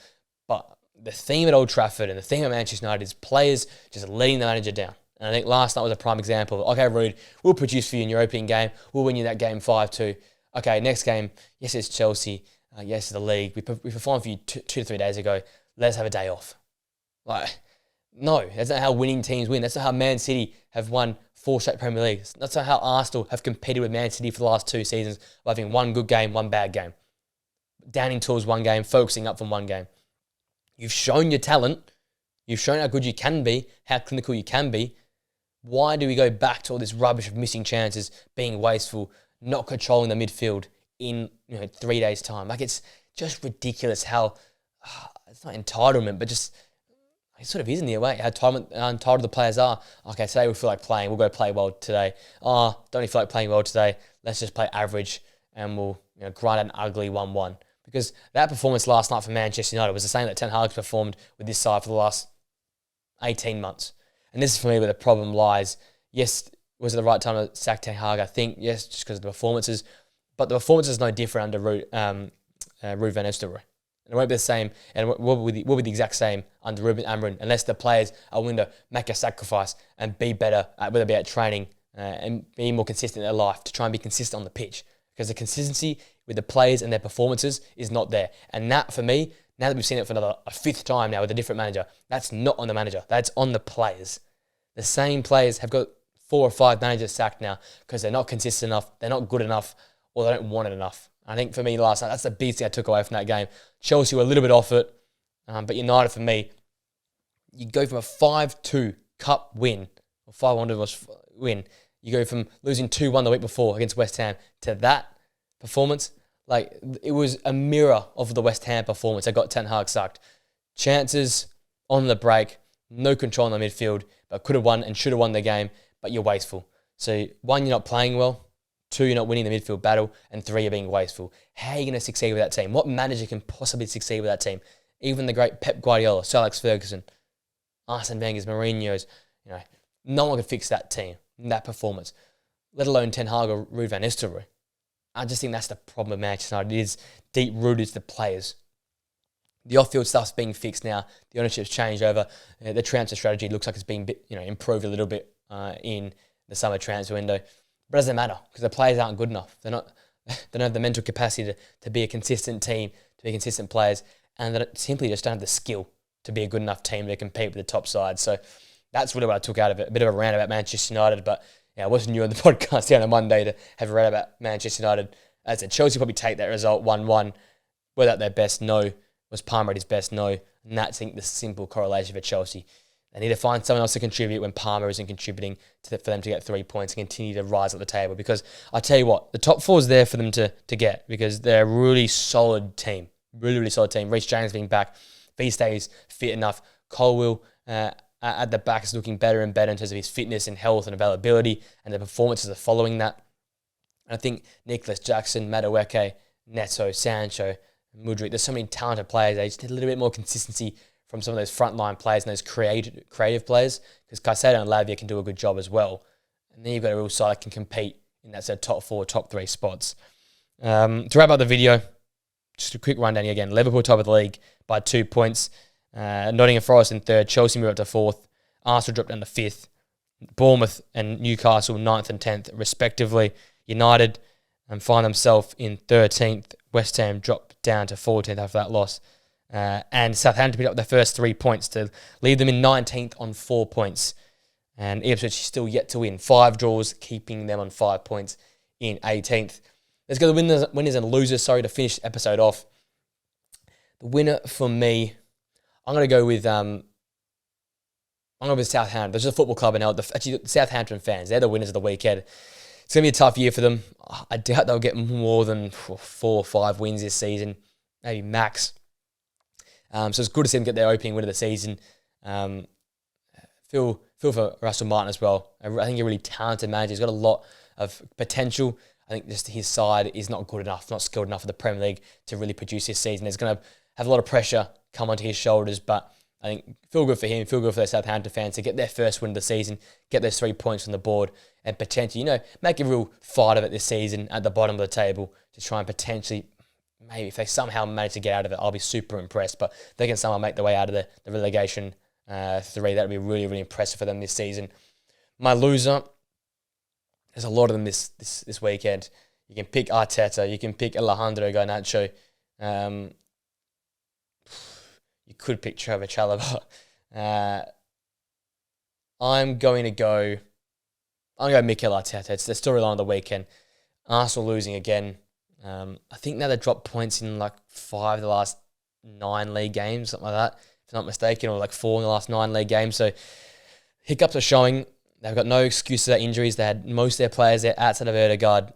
But the theme at Old Trafford and the theme at Manchester United is players just letting the manager down. And I think last night was a prime example of, okay, Ruud, we'll produce for you in your European game. We'll win you that game 5-2. Okay, next game, yes, it's Chelsea. Yes, it's the league. We performed for you 2 to 3 days ago. Let's have a day off. Like, no, that's not how winning teams win. That's not how Man City have won 4 straight Premier Leagues. That's not how Arsenal have competed with Man City for the last 2 seasons by having 1 good game, 1 bad game. Downing tools 1 game, focusing up from 1 game. You've shown your talent. You've shown how good you can be, how clinical you can be. Why do we go back to all this rubbish of missing chances, being wasteful, not controlling the midfield in 3 days' time? Like, it's just ridiculous how... it's not entitlement, but just it sort of is in the way how entitled the players are. Okay, today we feel like playing, we'll go play well today. Oh, don't you feel like playing well today? Let's just play average and we'll grind an ugly 1-1. Because that performance last night for Manchester United was the same that Ten Hag's performed with this side for the last 18 months. And this is for me where the problem lies. Yes, was it the right time to sack Ten Hag? I think yes, just because of the performances. But the performance is no different under Ruud van Nistelrooy. And it won't be the same, and will be the exact same under Ruben Amorim, unless the players are willing to make a sacrifice and be better, whether it be at training and be more consistent in their life, to try and be consistent on the pitch. Because the consistency with the players and their performances is not there. And that, for me, now that we've seen it for a 5th time now with a different manager, that's not on the manager. That's on the players. The same players have got 4 or 5 managers sacked now because they're not consistent enough, they're not good enough, or they don't want it enough. I think for me last night, that's the biggest thing I took away from that game. Chelsea were a little bit off it, but United for me, you go from a 5-2 cup win, or 5-1 win, You go from losing 2-1 the week before against West Ham to that performance. Like, it was a mirror of the West Ham performance that got Ten Hag sacked. Chances on the break, no control in the midfield, but could have won and should have won the game, but you're wasteful. So 1, you're not playing well. 2, you're not winning the midfield battle. And 3, you're being wasteful. How are you going to succeed with that team? What manager can possibly succeed with that team? Even the great Pep Guardiola, Sir Alex Ferguson, Arsene Wenger's, Mourinho's, no one could fix that team, that performance, let alone Ten Hag or Ruud van Nistelrooy. I just think that's the problem with Manchester United. It is deep-rooted to the players. The off-field stuff's being fixed now. The ownership's changed over. The transfer strategy looks like it's been improved a little bit in the summer transfer window. But it doesn't matter because the players aren't good enough. They don't have the mental capacity to be a consistent team, to be consistent players, and they simply just don't have the skill to be a good enough team to compete with the top side. So that's really what I took out of it. A bit of a rant about Manchester United, but I wasn't new on the podcast on a Monday to have a rant about Manchester United. As I said, Chelsea probably take that result 1-1. Were that their best? No. Was Palmer at his best? No. And that's, I think, the simple correlation for Chelsea. They need to find someone else to contribute when Palmer isn't contributing for them to get 3 points and continue to rise up the table. Because I tell you what, the top 4 is there for them to get because they're a really solid team. Really, really solid team. Reece James being back. If he stays fit enough, Colwill at the back is looking better and better in terms of his fitness and health and availability, and the performances are following that. And I think Nicholas Jackson, Madueke, Neto, Sancho, Mudryk, there's so many talented players. They just need a little bit more consistency from some of those frontline players and those creative players, because Caicedo and Lavia can do a good job as well. And then you've got a real side that can compete in that top 4, top 3 spots. To wrap up the video, just a quick rundown again. Liverpool top of the league by 2 points. Nottingham Forest in 3rd. Chelsea moved up to 4th. Arsenal dropped down to 5th. Bournemouth and Newcastle 9th and 10th respectively. United find themselves in 13th. West Ham dropped down to 14th after that loss. And Southampton picked up their first 3 points to leave them in 19th on 4 points. And Ipswich is still yet to win. 5 draws, keeping them on 5 points in 18th. Let's go to the winners and losers. Sorry, to finish the episode off. The winner for me, I'm going to go with Southampton. There's a football club and actually the Southampton fans. They're the winners of the weekend. It's going to be a tough year for them. I doubt they'll get more than 4 or 5 wins this season, maybe max. So it's good to see them get their opening win of the season. Feel for Russell Martin as well. I think he's a really talented manager. He's got a lot of potential. I think just his side is not good enough, not skilled enough for the Premier League to really produce this season. There's going to have a lot of pressure come onto his shoulders, but I think feel good for him, feel good for the Southampton fans to get their first win of the season, get those 3 points from the board, and potentially, make a real fight of it this season at the bottom of the table to try and potentially, maybe if they somehow manage to get out of it, I'll be super impressed. But if they can somehow make their way out of the relegation 3, that would be really, really impressive for them this season. My loser, there's a lot of them this weekend. You can pick Arteta, you can pick Alejandro Garnacho, you could pick Trevor Chalobah. I'm going to go Mikel Arteta. It's the storyline of the weekend. Arsenal losing again. I think now they've dropped points in 5 of the last 9 league games, something like that, if I'm not mistaken, or 4 in the last 9 league games. So hiccups are showing. They've got no excuse for their injuries. They had most of their players there outside of Odegaard.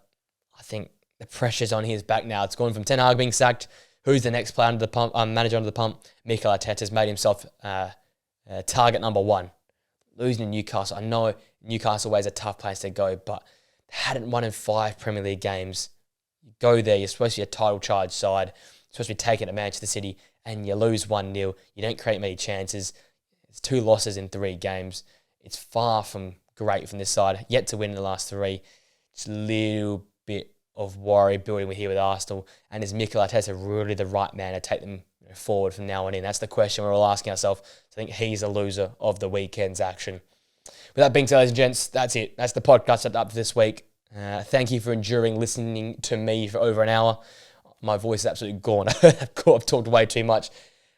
I think the pressure's on his back now. It's gone from Ten Hag being sacked. Who's the next player under the pump? Manager under the pump? Mikel Arteta's made himself target number 1. Losing to Newcastle. I know Newcastle always a tough place to go, but they hadn't won in 5 Premier League games. You go there, you're supposed to be a title charge side. You're supposed to be taken to Manchester City, and you lose 1-0. You don't create many chances. It's 2 losses in 3 games. It's far from great from this side. Yet to win in the last 3. Just a little bit of worry building here with Arsenal. And is Mikel Arteta really the right man to take them forward from now on in? That's the question we're all asking ourselves. So I think he's the loser of the weekend's action. With that being said, ladies and gents, that's it. That's the podcast up for this week. Thank you for enduring listening to me for over an hour. My voice is absolutely gone. I've talked way too much.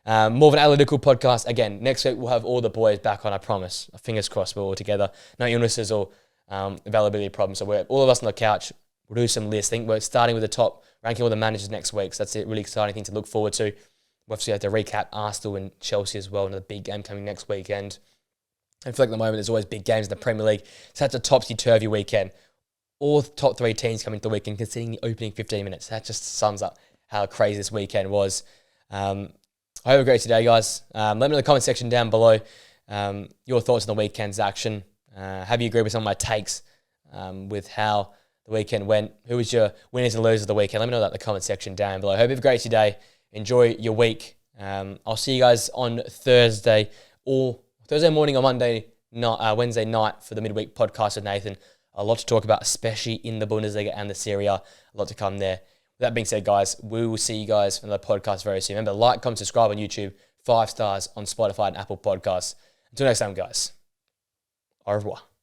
More of an analytical podcast. Again, next week we'll have all the boys back on, I promise. Fingers crossed we're all together. No illnesses or availability problems. So we're all of us on the couch. We'll do some lists. I think we're starting with the top, ranking all the managers next week. So that's a really exciting thing to look forward to. We'll obviously have to recap Arsenal and Chelsea as well. Another big game coming next weekend. I feel like at the moment there's always big games in the Premier League. So that's a topsy-turvy weekend. All top 3 teams coming to the weekend, considering the opening 15 minutes. That just sums up how crazy this weekend was. I hope you have a great day, guys. Let me know in the comment section down below your thoughts on the weekend's action. Have you agreed with some of my takes with how the weekend went? Who was your winners and losers of the weekend? Let me know that in the comment section down below. Hope you have a great day. Enjoy your week. I'll see you guys on Thursday morning or Wednesday night for the midweek podcast with Nathan. A lot to talk about, especially in the Bundesliga and the Serie A. A lot to come there. With that being said, guys, we will see you guys in the podcast very soon. Remember, like, comment, subscribe on YouTube, 5 stars on Spotify and Apple Podcasts. Until next time, guys. Au revoir.